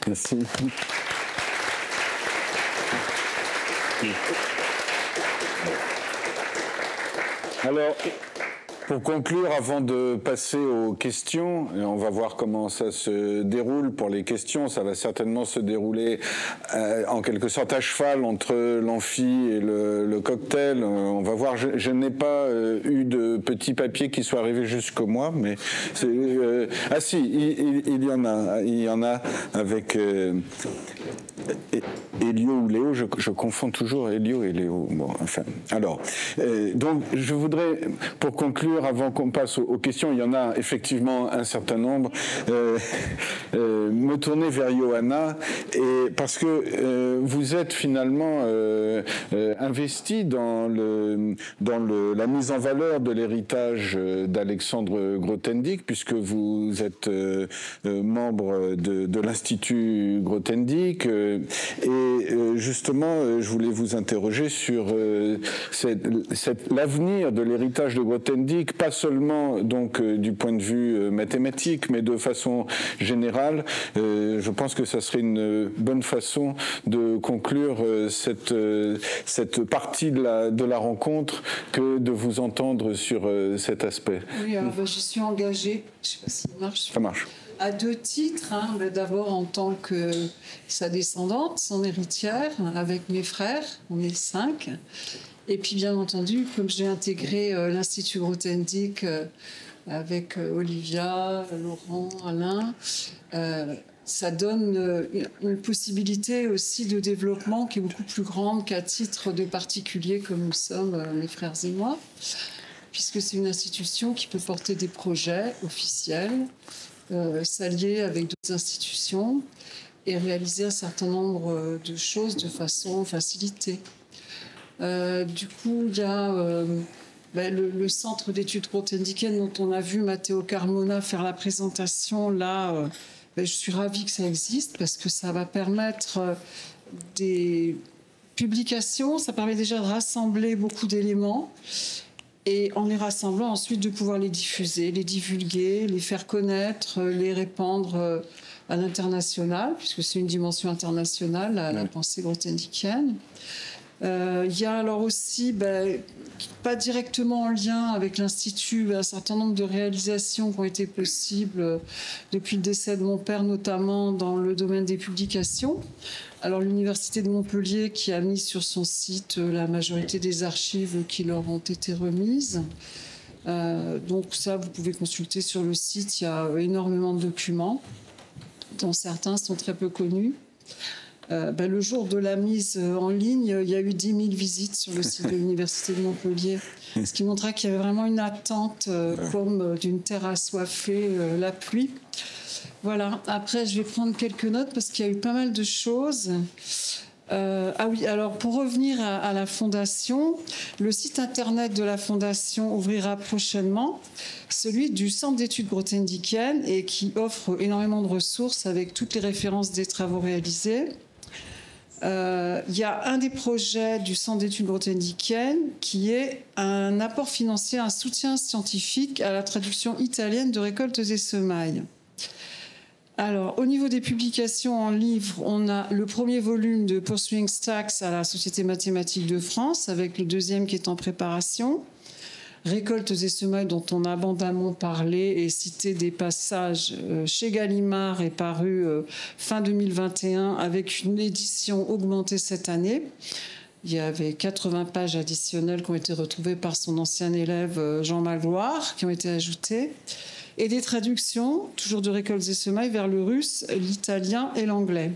Merci. Alors, pour conclure, avant de passer aux questions, et on va voir comment ça se déroule pour les questions. Ça va certainement se dérouler en quelque sorte à cheval entre l'amphi et le cocktail. On va voir. Je n'ai pas eu de petit papier qui soit arrivé jusqu'à moi, mais ah si, il y en a. Il y en a avec Elio ou Léo. Je confonds toujours Elio et Léo. Bon, enfin. Alors, donc je voudrais, pour conclure, avant qu'on passe aux questions, il y en a effectivement un certain nombre, me tourner vers Johanna, et parce que vous êtes finalement investi dans la mise en valeur de l'héritage d'Alexandre Grothendieck, puisque vous êtes membre de l'Institut Grothendieck, et justement, je voulais vous interroger sur l'avenir de l'héritage de Grothendieck, pas seulement donc du point de vue mathématique, mais de façon générale. Je pense que ça serait une bonne façon de conclure cette partie de la rencontre que de vous entendre sur cet aspect. Oui, alors j'y suis engagée. Je ne sais pas si ça marche. Ça marche. À deux titres. D'abord en tant que sa descendante, son héritière, avec mes frères, on est 5. Et puis, bien entendu, comme j'ai intégré l'Institut Grothendieck avec Olivia, Laurent, Alain, ça donne une possibilité aussi de développement qui est beaucoup plus grande qu'à titre de particulier comme nous sommes, mes frères et moi, puisque c'est une institution qui peut porter des projets officiels, s'allier avec d'autres institutions et réaliser un certain nombre de choses de façon facilitée. Du coup, il y a le centre d'études grothendickiennes dont on a vu Matteo Carmona faire la présentation. Là, je suis ravie que ça existe parce que ça va permettre des publications. Ça permet déjà de rassembler beaucoup d'éléments et en les rassemblant ensuite de pouvoir les diffuser, les divulguer, les faire connaître, les répandre à l'international puisque c'est une dimension internationale, la pensée grothendickienne. Il y a alors aussi, pas directement en lien avec l'Institut, un certain nombre de réalisations qui ont été possibles depuis le décès de mon père, notamment dans le domaine des publications. Alors l'Université de Montpellier qui a mis sur son site la majorité des archives qui leur ont été remises. Donc ça, vous pouvez consulter sur le site, il y a énormément de documents, dont certains sont très peu connus. Le jour de la mise en ligne, il y a eu 10 000 visites sur le site de l'Université de Montpellier, ce qui montrait qu'il y avait vraiment une attente comme d'une terre assoiffée, la pluie. Voilà, après je vais prendre quelques notes parce qu'il y a eu pas mal de choses. Ah oui, alors pour revenir à la Fondation, le site internet de la Fondation ouvrira prochainement, celui du Centre d'études grothendiekiennes, et qui offre énormément de ressources avec toutes les références des travaux réalisés. Il y a un des projets du Centre d'études grothendiekiennes qui est un apport financier, un soutien scientifique à la traduction italienne de Récoltes et Semailles. Alors, au niveau des publications en livres, on a le premier volume de Pursuing Stacks à la Société mathématique de France, avec le deuxième qui est en préparation. Récoltes et Semailles, dont on a abondamment parlé et cité des passages chez Gallimard, est paru fin 2021 avec une édition augmentée cette année. Il y avait 80 pages additionnelles qui ont été retrouvées par son ancien élève Jean Magloire, qui ont été ajoutées. Et des traductions, toujours de Récoltes et Semailles, vers le russe, l'italien et l'anglais.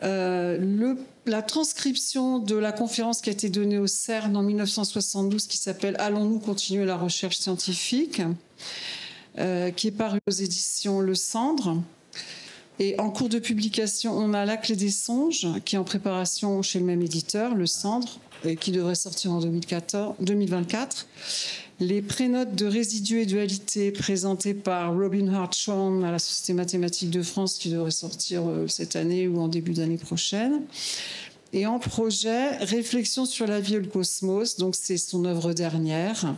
La transcription de la conférence qui a été donnée au CERN en 1972, qui s'appelle « Allons-nous continuer la recherche scientifique ?», qui est parue aux éditions Le Cendre. Et en cours de publication, on a La Clé des songes, qui est en préparation chez le même éditeur, Le Cendre, et qui devrait sortir en 2024. Les prénotes de résidus et dualité présentées par Robin Hartshorne à la Société mathématique de France, qui devrait sortir cette année ou en début d'année prochaine. Et en projet, Réflexion sur la vie et le cosmos, donc c'est son œuvre dernière,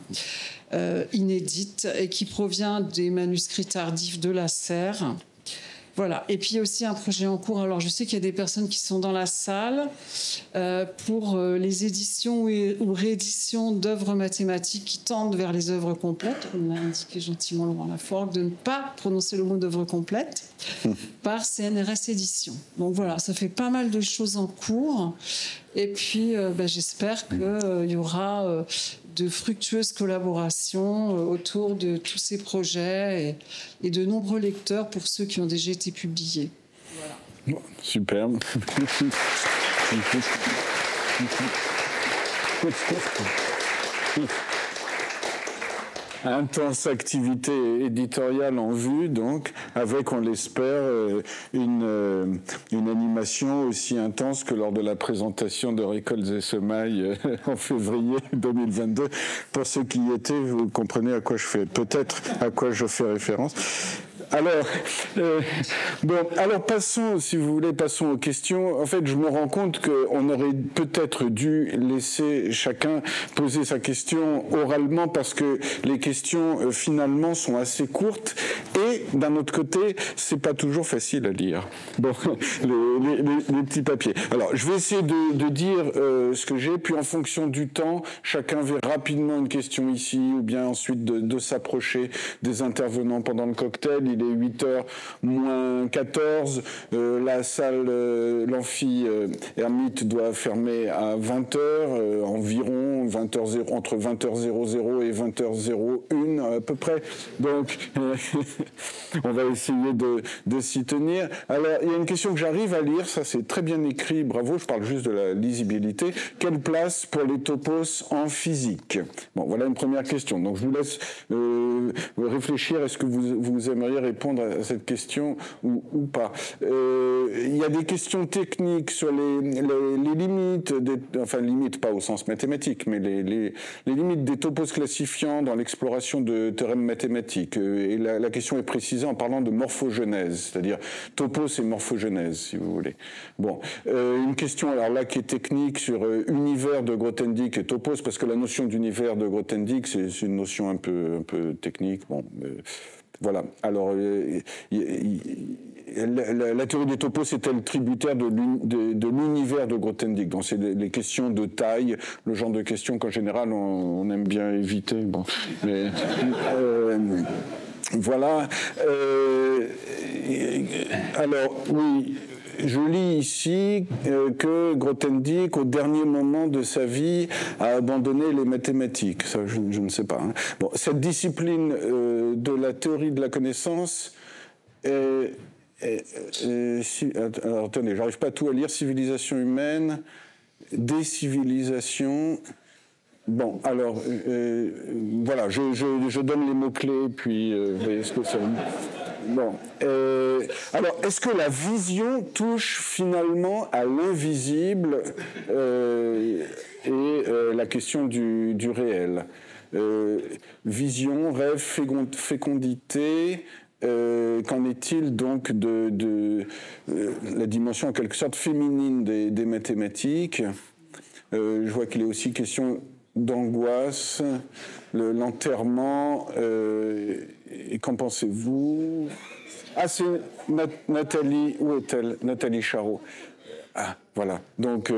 inédite, et qui provient des manuscrits tardifs de Lasserre. Voilà. Et puis il y a aussi un projet en cours. Alors je sais qu'il y a des personnes qui sont dans la salle pour les éditions ou rééditions d'œuvres mathématiques qui tendent vers les œuvres complètes. On m'a indiqué gentiment Laurent Laforgue de ne pas prononcer le mot d'œuvre complète par CNRS Éditions. Donc voilà, ça fait pas mal de choses en cours. Et puis j'espère qu'il y aura de fructueuses collaborations autour de tous ces projets et de nombreux lecteurs pour ceux qui ont déjà été publiés. Voilà. Superbe. Intense activité éditoriale en vue, donc, avec, on l'espère, une animation aussi intense que lors de la présentation de Récoltes et Semailles en février 2022. Pour ceux qui y étaient, vous comprenez à quoi je fais référence. Alors, alors passons aux questions. En fait, je me rends compte qu'on aurait peut-être dû laisser chacun poser sa question oralement parce que les questions finalement sont assez courtes et d'un autre côté, c'est pas toujours facile à lire. Bon, les petits papiers. Alors, je vais essayer de dire ce que j'ai, puis en fonction du temps, chacun verra rapidement une question ici ou bien ensuite de s'approcher des intervenants pendant le cocktail. Il est 8h moins 14. La salle, l'amphi Hermite doit fermer à 20h, environ 20h0, entre 20h00 et 20h01 à peu près. Donc, on va essayer de s'y tenir. Alors, il y a une question que j'arrive à lire, ça c'est très bien écrit, bravo, je parle juste de la lisibilité. Quelle place pour les topos en physique ? Bon, voilà une première question. Donc, je vous laisse réfléchir. Est-ce que vous aimeriez répondre à cette question ou pas ? Il y a des questions techniques sur les limites, enfin limites pas au sens mathématique, mais les limites des topos classifiants dans l'exploration de théorèmes mathématiques. Et la question est précisée en parlant de morphogenèse, c'est-à-dire topos et morphogenèse, si vous voulez. Bon, une question alors là qui est technique sur univers de Grothendieck et topos, parce que la notion d'univers de Grothendieck, c'est une notion un peu technique. Bon, voilà. Alors, la théorie des topos est-elle tributaire de l'univers de Grothendieck? Donc, c'est les questions de taille, le genre de questions qu'en général on aime bien éviter. Bon, mais voilà. Alors, oui. Je lis ici que Grothendieck, au dernier moment de sa vie, a abandonné les mathématiques. Ça, je ne sais pas. Hein. Bon, cette discipline de la théorie de la connaissance est alors, attendez, j'arrive pas tout à lire. Civilisation humaine, décivilisation. Bon, alors, voilà, je donne les mots-clés, puis vous voyez ce que c'est. Bon. Alors, est-ce que la vision touche finalement à l'invisible et la question du réel? Vision, rêve, fécondité. Qu'en est-il donc de la dimension en quelque sorte féminine des mathématiques? Je vois qu'il est aussi question d'angoisse, l'enterrement, et qu'en pensez-vous? Ah, c'est Nathalie, où est-elle? Nathalie Charot. Ah, voilà. Donc,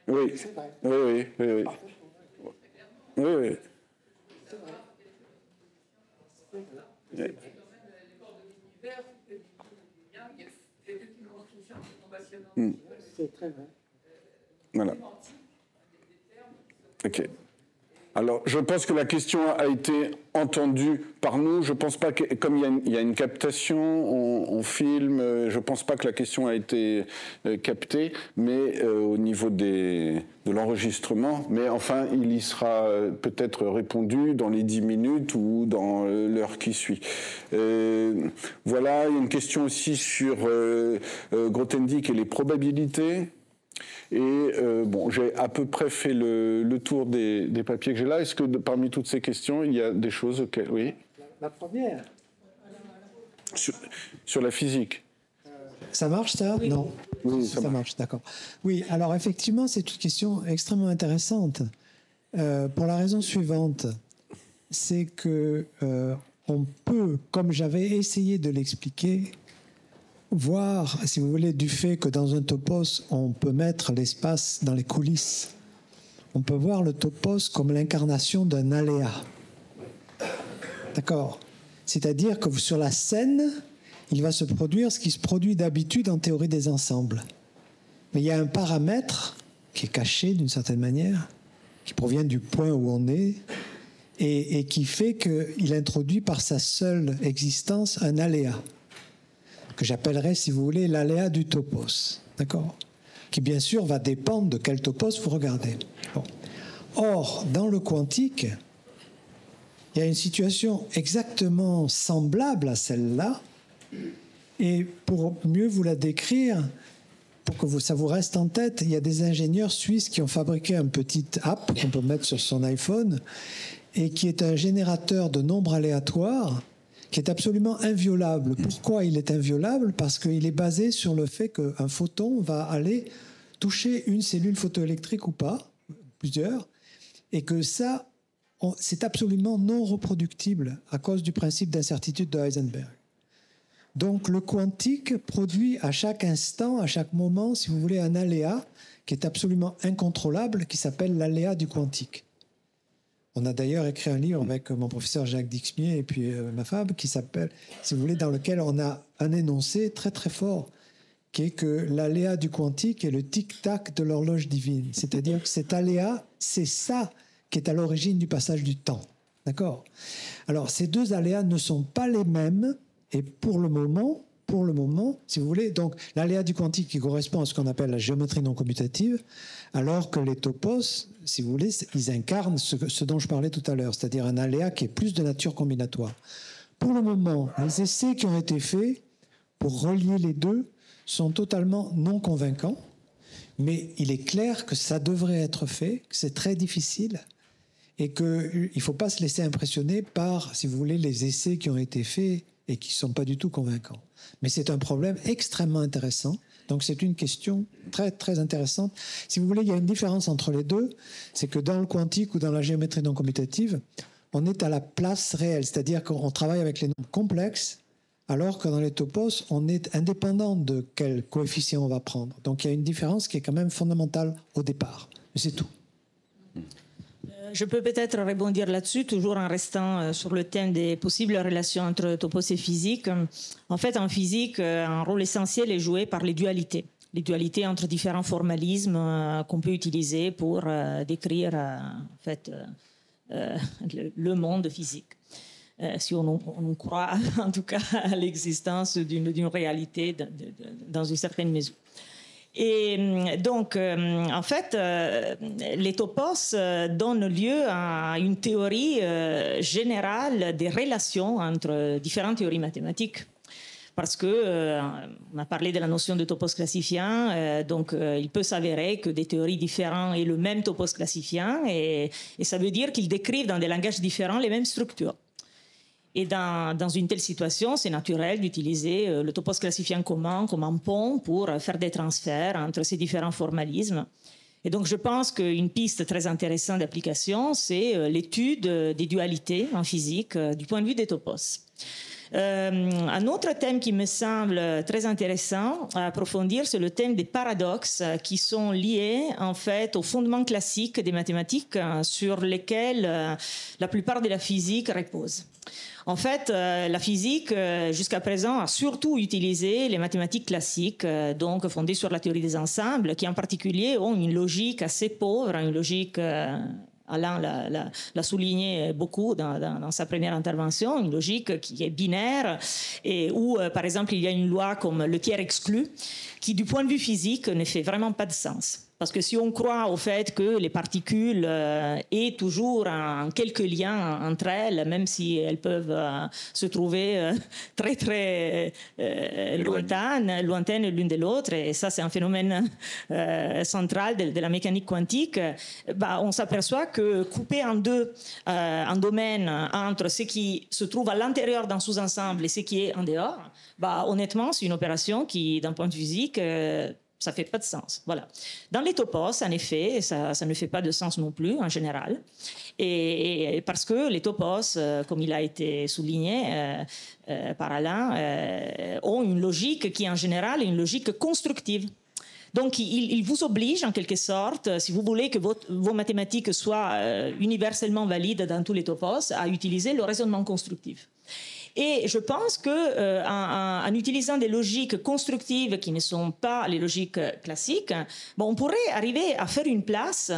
oui, oui. Oui. C'est très vrai. Voilà. Ok. Alors, je pense que la question a été entendue par nous. Je pense pas que, comme il y a une captation, on filme, je pense pas que la question a été captée, mais au niveau de l'enregistrement. Mais enfin, il y sera peut-être répondu dans les 10 minutes ou dans l'heure qui suit. Voilà, il y a une question aussi sur Grothendieck et les probabilités. Et bon, j'ai à peu près fait le tour des papiers que j'ai là. Est-ce que parmi toutes ces questions, il y a des choses auxquelles... Oui. La première. Sur la physique. Ça marche, ça? Oui. Non. Oui, ça marche, d'accord. Oui, alors effectivement, c'est une question extrêmement intéressante. Pour la raison suivante, c'est que on peut, comme j'avais essayé de l'expliquer, voir, si vous voulez, du fait que dans un topos, on peut mettre l'espace dans les coulisses. On peut voir le topos comme l'incarnation d'un aléa. D'accord? C'est-à-dire que sur la scène, il va se produire ce qui se produit d'habitude en théorie des ensembles. Mais il y a un paramètre qui est caché d'une certaine manière, qui provient du point où on est, et qui fait qu'il introduit par sa seule existence un aléa, que j'appellerais, si vous voulez, l'aléa du topos, d'accord? Qui, bien sûr, va dépendre de quel topos vous regardez. Bon. Or, dans le quantique, il y a une situation exactement semblable à celle-là, et pour mieux vous la décrire, pour que ça vous reste en tête, il y a des ingénieurs suisses qui ont fabriqué un petit app qu'on peut mettre sur son iPhone, et qui est un générateur de nombres aléatoires, qui est absolument inviolable. Pourquoi il est inviolable? Parce qu'il est basé sur le fait qu'un photon va aller toucher une cellule photoélectrique ou pas, plusieurs, et que ça, c'est absolument non reproductible à cause du principe d'incertitude de Heisenberg. Donc le quantique produit à chaque instant, à chaque moment, si vous voulez, un aléa qui est absolument incontrôlable, qui s'appelle l'aléa du quantique. On a d'ailleurs écrit un livre avec mon professeur Jacques Dixmier et puis ma femme qui s'appelle, si vous voulez, dans lequel on a un énoncé très très fort qui est que l'aléa du quantique est le tic-tac de l'horloge divine. C'est-à-dire que cet aléa, c'est ça qui est à l'origine du passage du temps. D'accord? Alors, ces deux aléas ne sont pas les mêmes et pour le moment, si vous voulez, donc l'aléa du quantique qui correspond à ce qu'on appelle la géométrie non commutative, alors que les topos, si vous voulez, ils incarnent ce dont je parlais tout à l'heure, c'est-à-dire un aléa qui est plus de nature combinatoire. Pour le moment, les essais qui ont été faits pour relier les deux sont totalement non convaincants, mais il est clair que ça devrait être fait, que c'est très difficile et qu'il ne faut pas se laisser impressionner par, si vous voulez, les essais qui ont été faits et qui ne sont pas du tout convaincants. Mais c'est un problème extrêmement intéressant. Donc c'est une question très, très intéressante. Si vous voulez, il y a une différence entre les deux. C'est que dans le quantique ou dans la géométrie non commutative, on est à la place réelle. C'est-à-dire qu'on travaille avec les nombres complexes, alors que dans les topos, on est indépendant de quel coefficient on va prendre. Donc il y a une différence qui est quand même fondamentale au départ. Mais c'est tout. Je peux peut-être rebondir là-dessus, toujours en restant sur le thème des possibles relations entre topos et physique. En fait, en physique, un rôle essentiel est joué par les dualités. Les dualités entre différents formalismes qu'on peut utiliser pour décrire en fait, le monde physique. Si on croit en tout cas à l'existence d'une réalité dans une certaine mesure. Et donc, en fait, les topos donnent lieu à une théorie générale des relations entre différentes théories mathématiques. Parce que on a parlé de la notion de topos classifiant, donc il peut s'avérer que des théories différentes aient le même topos classifiant, et ça veut dire qu'ils décrivent dans des langages différents les mêmes structures. Et dans une telle situation, c'est naturel d'utiliser le topos classifiant commun comme un pont pour faire des transferts entre ces différents formalismes. Et donc, je pense qu'une piste très intéressante d'application, c'est l'étude des dualités en physique du point de vue des topos. Un autre thème qui me semble très intéressant à approfondir, c'est le thème des paradoxes qui sont liés en fait aux fondements classiques des mathématiques sur lesquels la plupart de la physique repose. En fait, la physique, jusqu'à présent, a surtout utilisé les mathématiques classiques, donc fondées sur la théorie des ensembles, qui en particulier ont une logique assez pauvre, une logique... Alain l'a souligné beaucoup dans sa première intervention, une logique qui est binaire et où, par exemple, il y a une loi comme le tiers exclu qui, du point de vue physique, ne fait vraiment pas de sens. Parce que si on croit au fait que les particules aient toujours quelques liens entre elles, même si elles peuvent se trouver très très lointaines l'une de l'autre, et ça c'est un phénomène central de la mécanique quantique, on s'aperçoit que couper en deux un domaine entre ce qui se trouve à l'intérieur d'un sous-ensemble et ce qui est en dehors, honnêtement c'est une opération qui, d'un point de vue physique, ça ne fait pas de sens. Voilà. Dans les topos, en effet, ça ne fait pas de sens non plus, en général. Et parce que les topos, comme il a été souligné par Alain, ont une logique qui, en général, est une logique constructive. Donc, il vous oblige, en quelque sorte, si vous voulez que vos mathématiques soient universellement valides dans tous les topos, à utiliser le raisonnement constructif. Et je pense qu'en utilisant des logiques constructives qui ne sont pas les logiques classiques, on pourrait arriver à faire une place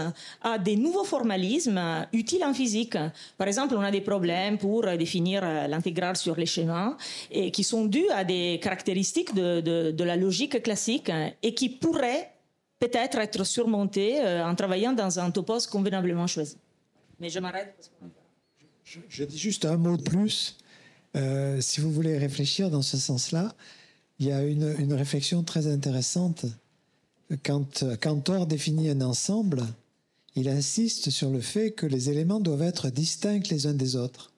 à des nouveaux formalismes utiles en physique. Par exemple, on a des problèmes pour définir l'intégrale sur les schémas et qui sont dus à des caractéristiques de la logique classique et qui pourraient peut-être être surmontés en travaillant dans un topos convenablement choisi. Mais je m'arrête. Je dis juste un mot de plus. Si vous voulez réfléchir dans ce sens-là, il y a une réflexion très intéressante. Quand Cantor définit un ensemble, il insiste sur le fait que les éléments doivent être distincts les uns des autres.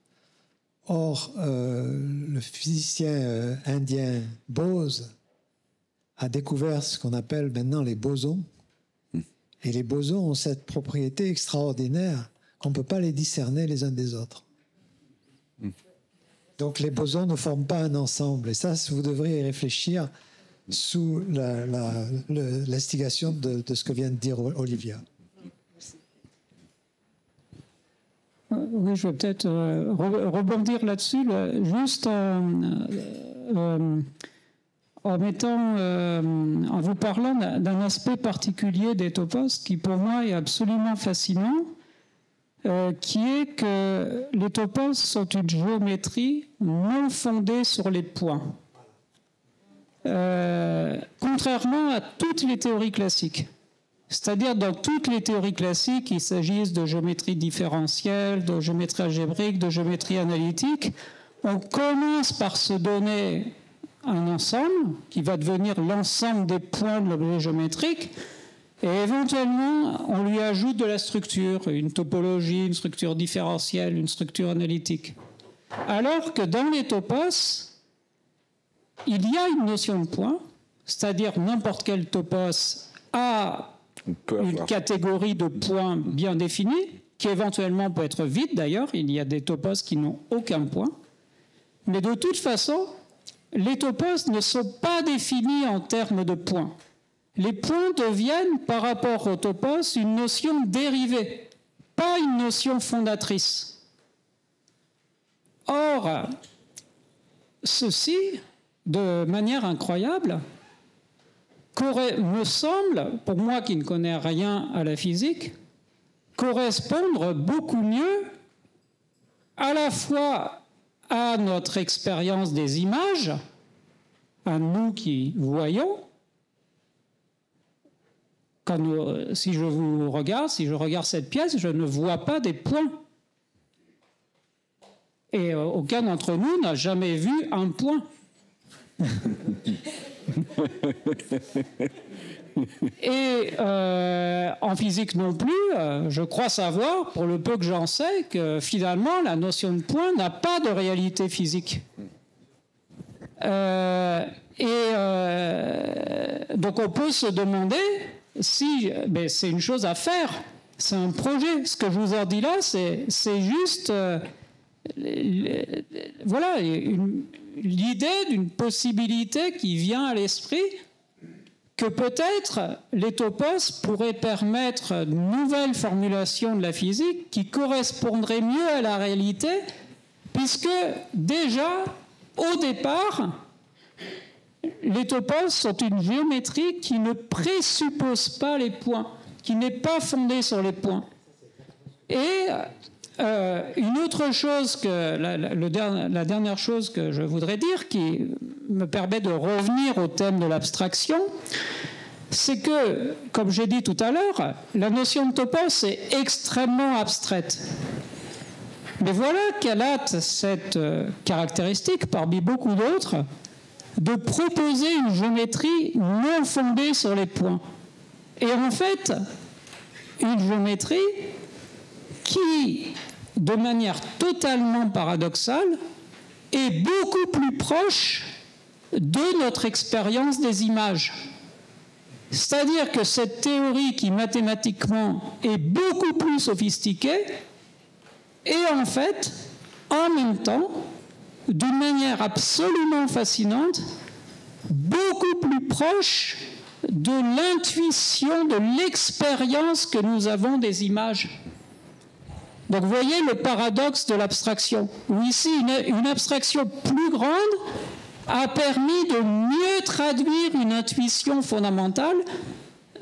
Or, le physicien indien Bose a découvert ce qu'on appelle maintenant les bosons. Et les bosons ont cette propriété extraordinaire qu'on ne peut pas les discerner les uns des autres. Donc les bosons ne forment pas un ensemble. Et ça, vous devriez y réfléchir sous l'instigation de ce que vient de dire Olivia. Oui, je vais peut-être rebondir là-dessus, juste en vous parlant d'un aspect particulier des topos qui, pour moi, est absolument fascinant. Qui est que les topos sont une géométrie non fondée sur les points. Contrairement à toutes les théories classiques. C'est-à-dire, dans toutes les théories classiques, qu'il s'agisse de géométrie différentielle, de géométrie algébrique, de géométrie analytique, on commence par se donner un ensemble qui va devenir l'ensemble des points de l'objet géométrique. Et éventuellement, on lui ajoute de la structure, une topologie, une structure différentielle, une structure analytique. Alors que dans les topos, il y a une notion de point, c'est-à-dire n'importe quel topos a une catégorie de points bien définie, qui éventuellement peut être vide d'ailleurs, il y a des topos qui n'ont aucun point. Mais de toute façon, les topos ne sont pas définis en termes de points. Les points deviennent, par rapport au topos, une notion dérivée, pas une notion fondatrice. Or, ceci, de manière incroyable, me semble, pour moi qui ne connais rien à la physique, correspondre beaucoup mieux à la fois à notre expérience des images, à nous qui voyons. Si je regarde cette pièce, je ne vois pas des points. Et aucun d'entre nous n'a jamais vu un point. Et en physique non plus, je crois savoir, pour le peu que j'en sais, que finalement la notion de point n'a pas de réalité physique. Donc on peut se demander si, mais c'est une chose à faire, c'est un projet. Ce que je vous ai dit là, c'est juste voilà, l'idée d'une possibilité qui vient à l'esprit, que peut-être les topos pourraient permettre une nouvelle formulation de la physique qui correspondrait mieux à la réalité, puisque déjà, au départ, les topos sont une géométrie qui ne présuppose pas les points, qui n'est pas fondée sur les points. Et une autre chose, la dernière chose que je voudrais dire, qui me permet de revenir au thème de l'abstraction, c'est que, comme j'ai dit tout à l'heure, la notion de topos est extrêmement abstraite. Mais voilà qu'elle a cette caractéristique, parmi beaucoup d'autres, de proposer une géométrie non fondée sur les points. Et en fait, une géométrie qui, de manière totalement paradoxale, est beaucoup plus proche de notre expérience des images. C'est-à-dire que cette théorie qui mathématiquement est beaucoup plus sophistiquée est en fait, en même temps, d'une manière absolument fascinante, beaucoup plus proche de l'intuition, de l'expérience que nous avons des images. Donc vous voyez le paradoxe de l'abstraction, où ici une abstraction plus grande a permis de mieux traduire une intuition fondamentale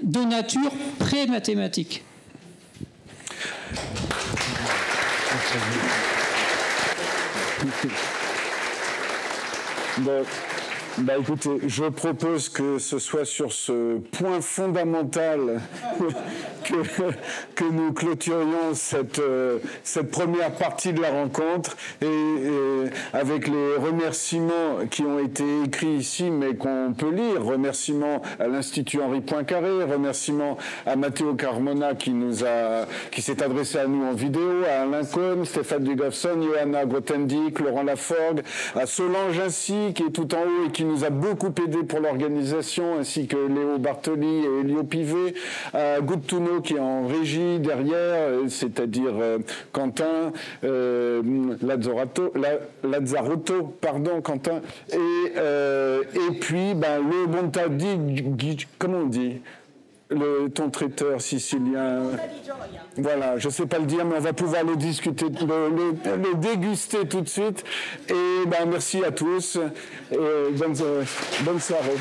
de nature pré-mathématique. Écoutez, je propose que ce soit sur ce point fondamental que nous clôturions cette première partie de la rencontre et avec les remerciements qui ont été écrits ici mais qu'on peut lire. Remerciements à l'Institut Henri Poincaré, remerciements à Matteo Carmona qui s'est adressé à nous en vidéo, à Alain Cohn, Stéphane Dugafson, Johanna Grothendieck, Laurent Laforgue, à Solange Ainsi qui est tout en haut et qui nous a beaucoup aidé pour l'organisation, ainsi que Léo Bartoli et Elio Pivet, à Guttuno qui est en régie derrière, c'est-à-dire Quentin, Lazzarotto, Quentin, et puis le Bontadi, comment on dit, ton traiteur sicilien, voilà, je ne sais pas le dire, mais on va pouvoir le discuter, le déguster tout de suite. Et merci à tous et bonne soirée.